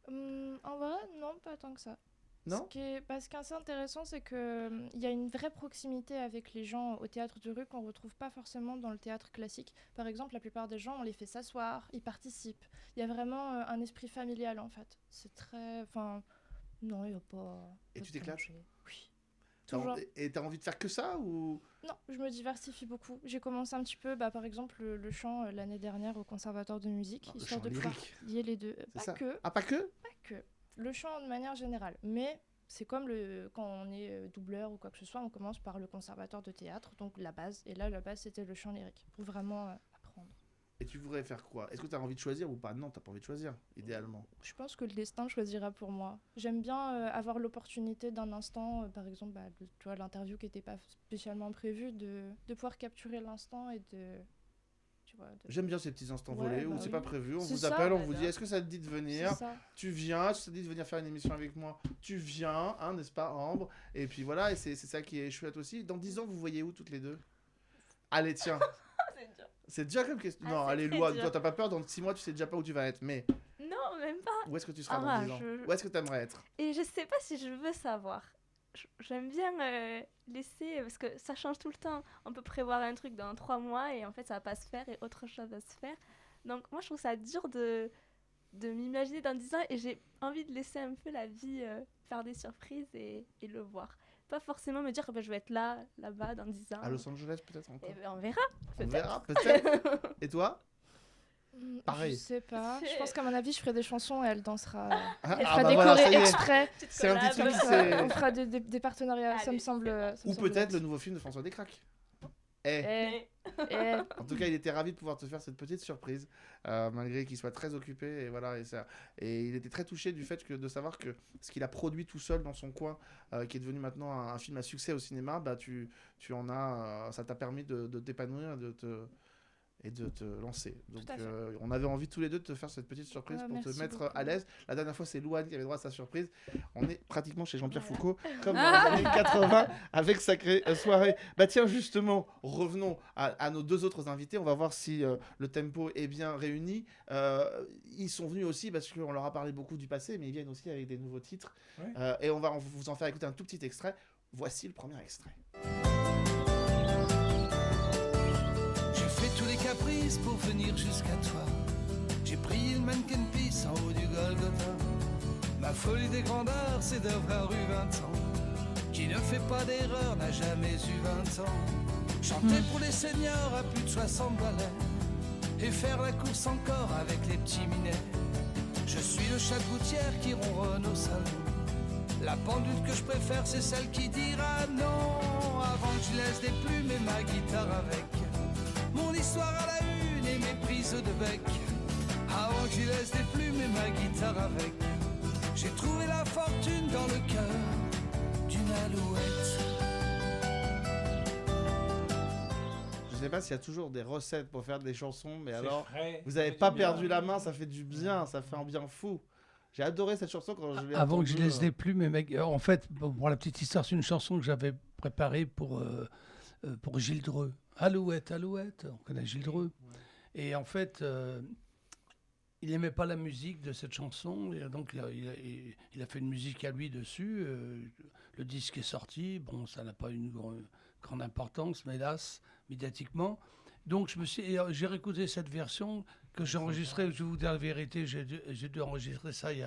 En vrai, non, pas tant que ça. Non. Ce qui est assez intéressant, c'est qu'il y a une vraie proximité avec les gens au théâtre de rue qu'on ne retrouve pas forcément dans le théâtre classique. Par exemple, la plupart des gens, on les fait s'asseoir, ils participent. Il y a vraiment un esprit familial, en fait. C'est très... Enfin, non, il n'y a pas... Et tu t'éclates? Oui. Toujours. Et t'as envie de faire que ça ou? Non, je me diversifie beaucoup. J'ai commencé un petit peu, par exemple, le chant l'année dernière au Conservatoire de musique, Le histoire chant de pouvoir lyrique. lier les deux. C'est Pas ça. que. Ah, pas que? Pas que. Le chant de manière générale. Mais c'est comme quand on est doubleur ou quoi que ce soit, on commence par le conservatoire de théâtre, donc la base. Et là, la base, c'était le chant lyrique, pour vraiment apprendre. Et tu voudrais faire quoi? Est-ce que tu as envie de choisir ou pas? Non, t'as pas envie de choisir, idéalement. Je pense que le destin choisira pour moi. J'aime bien avoir l'opportunité d'un instant, par exemple, tu vois, l'interview qui n'était pas spécialement prévue, de pouvoir capturer l'instant et de... Tu vois, J'aime bien ces petits instants Ouais, volés où bah c'est oui. pas prévu, on C'est vous ça, appelle, on bah vous ça. dit est-ce que ça te dit de venir? C'est ça. Tu viens, si ça te dit de venir faire une émission avec moi, tu viens, hein, n'est-ce pas, Ambre? Et puis voilà, et c'est ça qui est chouette aussi. Dans 10 ans, vous voyez où toutes les deux? Allez, tiens. C'est dur. C'est déjà comme question. Ah, Non, c'est allez, très Loi, dur. toi, t'as pas peur, dans 6 mois, tu sais déjà pas où tu vas être. Mais Non, même pas. où est-ce que tu seras Ah, dans 10 ans? je- Où est-ce que t'aimerais être? Et je sais pas si je veux savoir. J'aime bien laisser, parce que ça change tout le temps. On peut prévoir un truc dans 3 mois et en fait ça va pas se faire et autre chose va se faire. Donc moi je trouve ça dur de m'imaginer dans 10 ans et j'ai envie de laisser un peu la vie faire des surprises et le voir. Pas forcément me dire que je vais être là-bas dans 10 ans. À Los Angeles, peut-être encore? Et ben, on verra. On peut-être. verra, peut-être. Et toi? Pareil. Je sais pas. C'est- Je pense qu'à mon avis, je ferai des chansons et elle dansera. Ah, Elle ah fera bah des voilà, ça chorés y est. exprès. Petite C'est un petit collab. truc Comme qui ça, s'est- on fera des partenariats, ça me Allez, semble. c'est ça me Ou semble peut-être bien. le nouveau film de François Descraques. Eh. Eh, eh. En tout cas, il était ravi de pouvoir te faire cette petite surprise, malgré qu'il soit très occupé. Et voilà, et il était très touché du fait de savoir que ce qu'il a produit tout seul dans son coin, qui est devenu maintenant un film à succès au cinéma, bah tu en as, ça t'a permis de t'épanouir, et de te lancer. Donc à fait. on avait envie tous les deux de te faire cette petite surprise Ah, pour te merci mettre beaucoup. à l'aise. La dernière fois, c'est Louane qui avait droit à sa surprise. On est pratiquement chez Jean-Pierre Voilà. Foucault, comme dans les années 80, avec Sacrée Soirée. Bah tiens, justement, revenons à nos deux autres invités. On va voir si le tempo est bien réuni. Ils sont venus aussi parce qu'on leur a parlé beaucoup du passé, mais ils viennent aussi avec des nouveaux titres. Ouais. Et on va vous en faire écouter un tout petit extrait. Voici le premier extrait. J'ai fait tous les caprices pour venir jusqu'à toi. J'ai prié le mannequin pisse en haut du Golgotha. Ma folie des grandeurs, c'est d'avoir eu 20 ans. Qui ne fait pas d'erreur n'a jamais eu 20 ans. Chanter pour les seniors à plus de 60 balais. Et faire la course encore avec les petits minets. Je suis le chat de gouttière qui ronronne au salon. La pendule que je préfère, c'est celle qui dira non. Avant que je laisse des plumes et ma guitare avec. Mon histoire à la une et mes prises de bec. Avant que je laisse des plumes et ma guitare avec. J'ai trouvé la fortune dans le cœur d'une alouette. Je sais pas s'il y a toujours des recettes pour faire des chansons, mais C'est alors, frais, vous ça avez fait pas du bien. perdu la main, ça fait du bien, ça fait un bien fou. J'ai adoré cette chanson quand je l'ai Avant que je entendue, laisse des plumes, mais mec, en fait, pour la petite histoire, c'est une chanson que j'avais préparée pour Gilles Dreux. Alouette, Alouette, on connaît Gilles Dreux. Et en fait, il n'aimait pas la musique de cette chanson, et donc il a fait une musique à lui dessus. Le disque est sorti, bon, ça n'a pas une grande importance, mais hélas, médiatiquement. Donc j'ai réécouté cette version que j'ai enregistrée, je vais vous dire la vérité, j'ai dû enregistrer ça il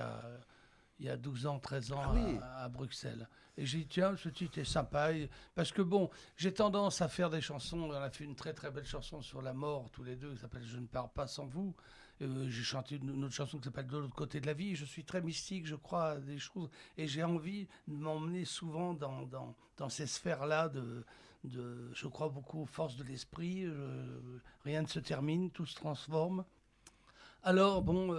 y a 12 ans, 13 ans Ah oui. à Bruxelles. Et j'ai dit, tiens, ce titre est sympa. Parce que bon, j'ai tendance à faire des chansons. On a fait une très très belle chanson sur la mort, tous les deux, qui s'appelle Je ne pars pas sans vous. J'ai chanté une autre chanson qui s'appelle De l'autre côté de la vie. Je suis très mystique, je crois à des choses. Et j'ai envie de m'emmener souvent dans ces sphères-là je crois beaucoup aux forces de l'esprit. Rien ne se termine, tout se transforme. Alors, bon,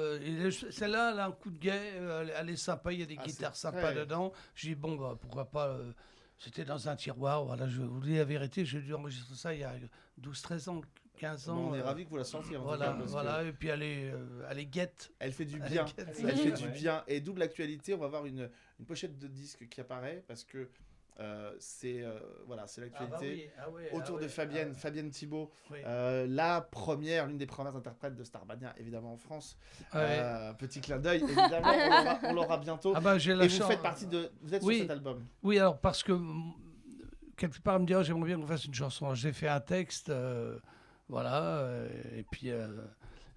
celle-là, elle a un coup de guet, elle est sympa, il y a des guitares c'est sympas très- dedans. J'ai dit, bon, bah, pourquoi pas, c'était dans un tiroir, voilà, je vous dis la vérité, j'ai dû enregistrer ça il y a 12, 13 ans, 15 ans. Bon, on est ravis que vous la sentiez. En tout Voilà, cas, parce que voilà, et puis elle est guette. elle fait du Elle bien. est guette. Elle fait du Ouais. bien. Et double actualité, on va avoir une pochette de disque qui apparaît parce que c'est l'actualité. Autour de Fabienne Thibault, la première, l'une des premières interprètes de Starmania, évidemment en France. Petit clin d'œil, évidemment, on l'aura bientôt. Ah bah, j'ai la Et vous chance. faites partie vous êtes Oui. sur cet album. Oui, alors parce que quelque part, me dire, j'aimerais bien qu'on fasse une chanson. J'ai fait un texte, voilà, et puis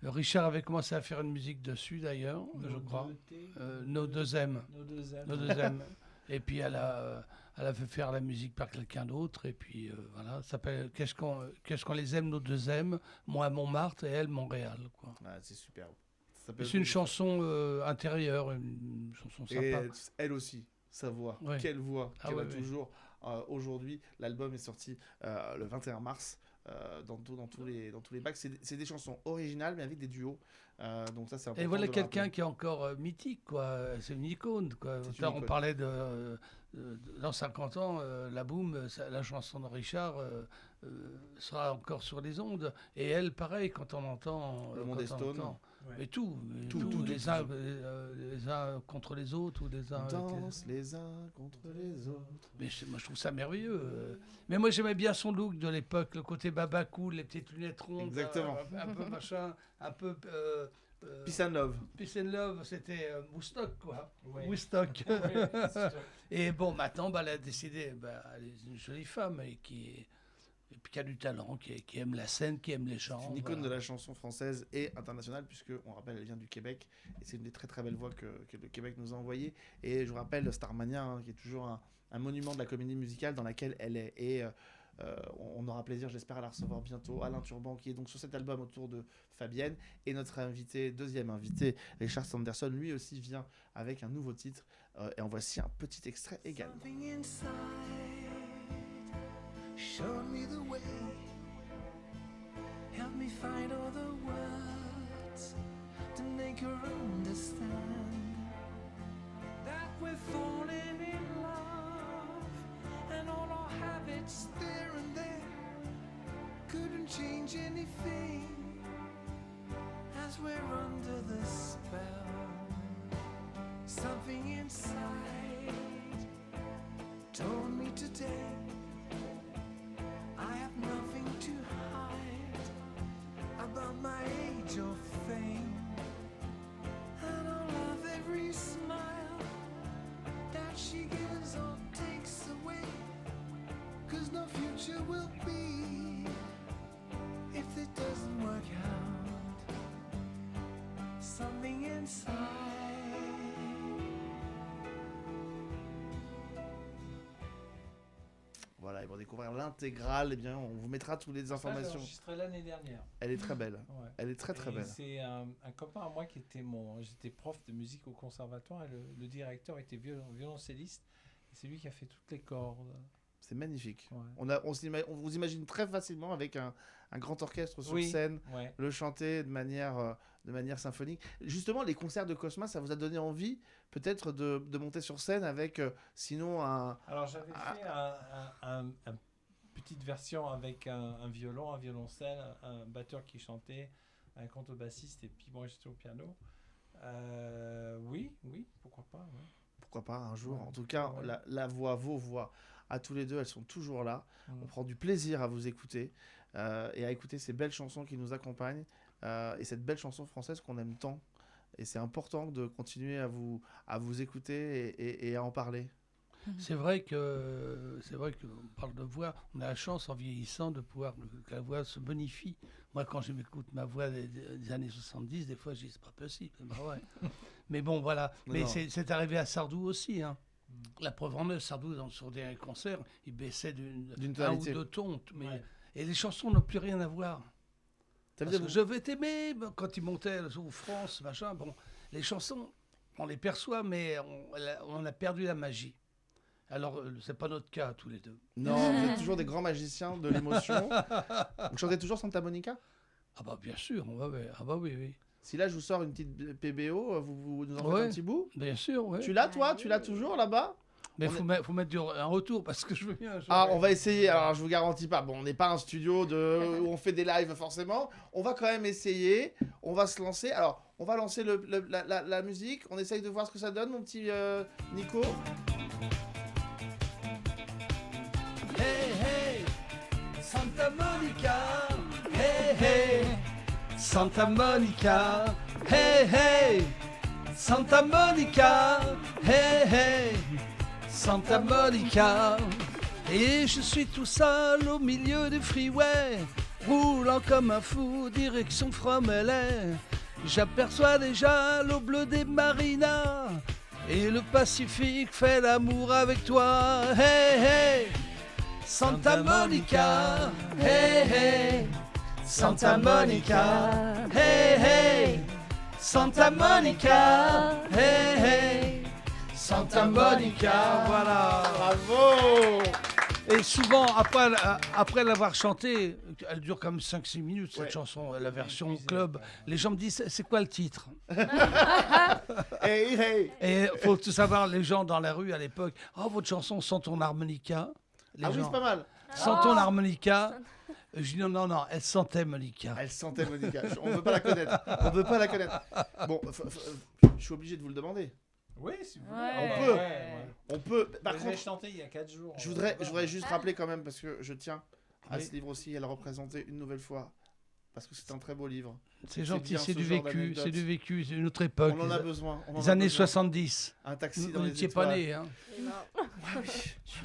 Richard avait commencé à faire une musique dessus d'ailleurs, je crois. Nos deux M. Nos deux M. Et puis elle a fait faire la musique par quelqu'un d'autre, et puis voilà, ça s'appelle Qu'est-ce qu'on les aime, nos deux M, moi Montmartre et elle Montréal, quoi. Ah, c'est superbe. Ça Et s'appelle c'est une Double chanson intérieure, une chanson Et sympa. elle aussi, sa voix. Ouais. Quelle voix Ah qu'elle a ouais, ouais. toujours. Aujourd'hui, l'album est sorti le 21 mars dans tous les bacs. C'est des chansons originales, mais avec des duos. Donc ça, c'est important. Et voilà de le quelqu'un rappeler. qui est encore mythique, quoi. C'est une icône, quoi. C'est une Tout à l'heure, on icône. parlait dans 50 ans, la boum, la chanson de Richard sera encore sur les ondes. Et elle, pareil, quand on entend Le Monde est Stone. Et tout, les uns contre les autres ou les uns. On avec les- danse les uns contre les autres. Mais moi, je trouve ça merveilleux. Mais moi, j'aimais bien son look de l'époque, le côté baba cool, les petites lunettes rondes. Exactement. Un peu machin, un peu. Peace and Love. Peace and Love, c'était Woodstock, quoi. Ouais. Woodstock. Ouais, c'est sûr. Et bon, maintenant, bah, elle a décidé, elle est une jolie femme et et puis qui a du talent, qui aime la scène, qui aime les gens. C'est une icône voilà. de la chanson française et internationale, puisque on rappelle, elle vient du Québec. Et c'est une des très très belles voix que le Québec nous a envoyées. Et je vous rappelle Starmania, hein, qui est toujours un monument de la comédie musicale dans laquelle elle est. Et on aura plaisir, j'espère, à la recevoir bientôt. Alain Turban, qui est donc sur cet album autour de Fabienne. Et notre invité, deuxième invité, Richard Sanderson, lui aussi vient avec un nouveau titre. Et en voici un petit extrait également. Something inside showed me the way. Help me find all the words to make her understand that we're falling in love, and all our habits there and there couldn't change anything as we're under the spell. Something inside told me today I have nothing to hide about my age or fame, and I'll love every smile that she gives or takes away, 'cause no future will be if it doesn't work out. Something inside voilà, ils vont découvrir l'intégrale. Eh bien, on vous mettra toutes les Ça, j'ai informations. enregistré l'année dernière. Elle est très belle. Ouais. Elle est très très Et belle. c'est un copain à moi qui était j'étais prof de musique au conservatoire et le directeur était violoncelliste. Et c'est lui qui a fait toutes les cordes. C'est magnifique. Ouais. On vous imagine très facilement avec un grand orchestre sur Oui, scène, ouais. le chanter de manière symphonique. Justement, les concerts de Cosma, ça vous a donné envie peut-être de monter sur scène avec sinon un... Alors j'avais fait une petite version avec un violon, un violoncelle, un batteur qui chantait, un contrebassiste et puis moi j'étais au piano. Oui, pourquoi pas. Ouais. Pourquoi pas un jour. Ouais. En tout cas, Ouais. la voix, vos voix, à tous les deux, elles sont toujours là. Mm. On prend du plaisir à vous écouter et à écouter ces belles chansons qui nous accompagnent et cette belle chanson française qu'on aime tant. Et c'est important de continuer à vous écouter et à en parler. C'est vrai qu'on parle de voix, on a la chance en vieillissant de pouvoir que la voix se bonifie. Moi, quand je m'écoute ma voix des années 70, des fois, je dis c'est pas possible. Bah ouais. Mais bon, voilà. Mais Non. c'est arrivé à Sardou aussi. Hein. La preuve en est, Sardou, dans son dernier concert, il baissait D'une un ou tonalité. deux tons. Mais, Ouais. Et les chansons n'ont plus rien à voir. Ça veut Parce dire que je vais t'aimer, quand il montait au France, machin, bon, les chansons, on les perçoit, mais on a perdu la magie. Alors, c'est pas notre cas, tous les deux. Non, vous êtes toujours des grands magiciens de l'émotion. Vous chantez toujours Santa Monica? Ah bah bien sûr, ah bah oui. Si là je vous sors une petite PBO, vous nous en faites Ouais. un petit bout? Bien sûr, oui. Tu l'as toi? Tu l'as toujours là-bas? Mais On il faut mettre un retour, parce que je veux bien. Ah, on va essayer. Alors, je vous garantis pas. Bon, on n'est pas un studio où on fait des lives forcément. On va quand même essayer. On va se lancer. Alors, on va lancer la musique. On essaye de voir ce que ça donne, mon petit Nico. Hey, hey, Santa Monica. Hey, hey, Santa Monica. Hey, hey, Santa Monica. Hey, hey, Santa Monica. Et je suis tout seul au milieu du freeway, roulant comme un fou, direction From LA. J'aperçois déjà l'eau bleue des marinas, et le Pacifique fait l'amour avec toi. Hey, hey, Santa Monica. Hey, hey, Santa Monica. Hey, hey, Santa Monica. Hey, hey, Santa Monica. Voilà. Bravo! Et souvent, après l'avoir chantée, elle dure comme 5-6 minutes, cette Ouais. chanson, la version Épuisé, club. ouais. Les gens me disent, c'est quoi le titre? Hey, hey! Et il faut tout savoir, les gens dans la rue à l'époque, oh, votre chanson sans ton harmonica. Les Ah oui, gens, c'est pas mal. sans ton harmonica. Je dis non, elle sentait Monica. Elle sentait Monica. On veut pas la connaître. On veut pas la connaître. Bon, je suis obligé de vous le demander. Oui, si vous voulez. Ouais. On peut. Ouais. On peut. Par Je l'ai contre, chanté il y a 4 jours. je voudrais juste rappeler quand même, parce que je tiens à Oui. ce livre aussi, à le représenter une nouvelle fois. Parce que c'est un très beau livre. C'est gentil, bien c'est ce du genre vécu, d'anecdote. c'est du vécu, c'est une autre époque. On en a besoin. On en Les a années besoin. 70. Un taxi Vous dans les n'étiez étoiles. pas né, hein.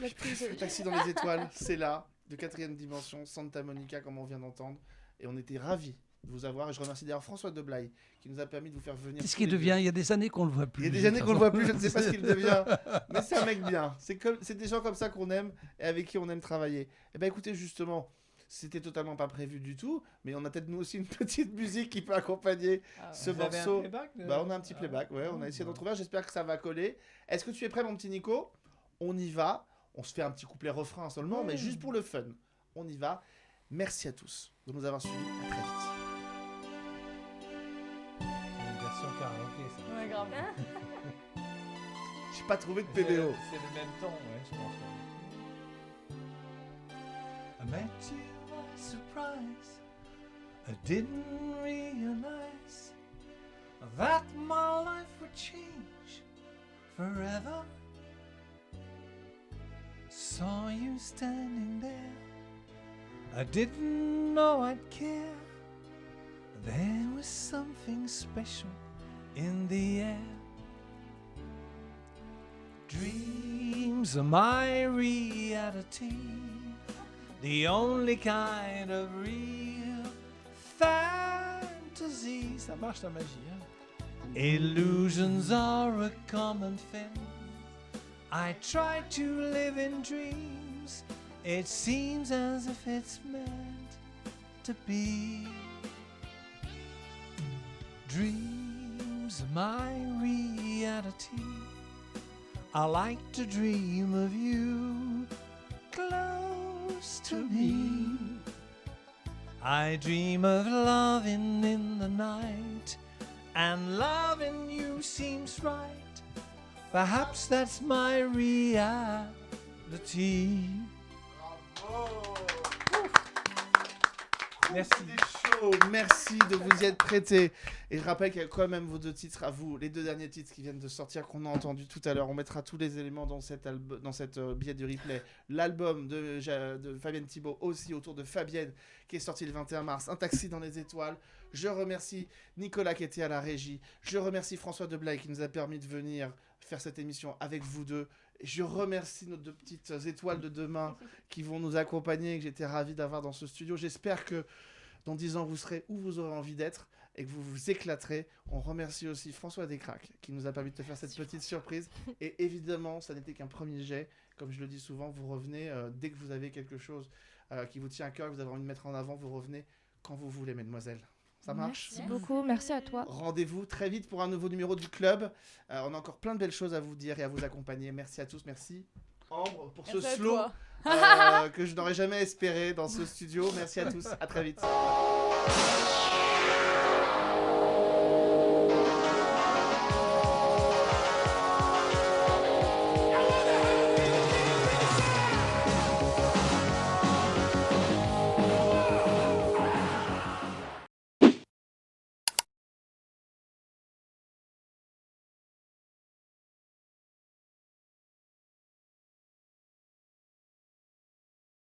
Un taxi dans les étoiles, c'est là, de 4e dimension, Santa Monica, comme on vient d'entendre. Et on était ravis de vous avoir. Et je remercie d'ailleurs François Deblaye, qui nous a permis de vous faire venir. Qu'est-ce tous qu'il les deux. devient? Il y a des années qu'on le voit plus. Il y a des années qu'on le voit plus, je ne sais pas ce qu'il devient. Mais c'est un mec bien. C'est des gens comme ça qu'on aime et avec qui on aime travailler. Et ben écoutez, justement, c'était totalement pas prévu du tout, mais on a peut-être nous aussi une petite musique qui peut accompagner ce Vous avez un morceau. playback de- Bah, on a un petit playback, ouais, on a essayé d'en trouver un, j'espère que ça va coller. Est-ce que tu es prêt, mon petit Nico? On y va. On se fait un petit couplet refrain seulement, mais juste pour le fun. On y va. Merci à tous de nous avoir suivis. À très vite. Une version karaoké, ça. Ouais, grave. J'ai pas trouvé de C'est PBO. c'est le même ton, ouais, je pense. I met you by surprise. I didn't realize that my life would change forever. Saw you standing there. I didn't know I'd care. There was something special in the air. Dreams are my reality, the only kind of real fantasy. Ça marche la magie, hein? Illusions are a common thing. I try to live in dreams It seems as if it's meant to be. Dreams are my reality. I like to dream of you close to me. I dream of loving in the night, and loving you seems right. Perhaps that's my reality. Merci. C'était chaud. Merci de vous y être prêté. Et je rappelle qu'il y a quand même vos deux titres à vous, les deux derniers titres qui viennent de sortir, qu'on a entendu tout à l'heure. On mettra tous les éléments dans cette billet du replay. L'album de Fabienne Thibault aussi, autour de Fabienne, qui est sorti le 21 mars. Un taxi dans les étoiles. Je remercie Nicolas qui était à la régie. Je remercie François Deblaye qui nous a permis de venir faire cette émission avec vous deux. Je remercie nos deux petites étoiles de demain qui vont nous accompagner et que j'étais ravi d'avoir dans ce studio. J'espère que dans 10 ans, vous serez où vous aurez envie d'être et que vous vous éclaterez. On remercie aussi François Descraques qui nous a permis de te faire cette petite surprise. Et évidemment, ça n'était qu'un premier jet. Comme je le dis souvent, vous revenez dès que vous avez quelque chose qui vous tient à cœur, que vous avez envie de mettre en avant, vous revenez quand vous voulez, mesdemoiselles. Ça marche ? Merci beaucoup, merci à toi. Rendez-vous très vite pour un nouveau numéro du club. On a encore plein de belles choses à vous dire et à vous accompagner. Merci à tous, merci Ambre pour Merci ce à slow toi. que je n'aurais jamais espéré dans ce studio. Merci à tous, à très vite.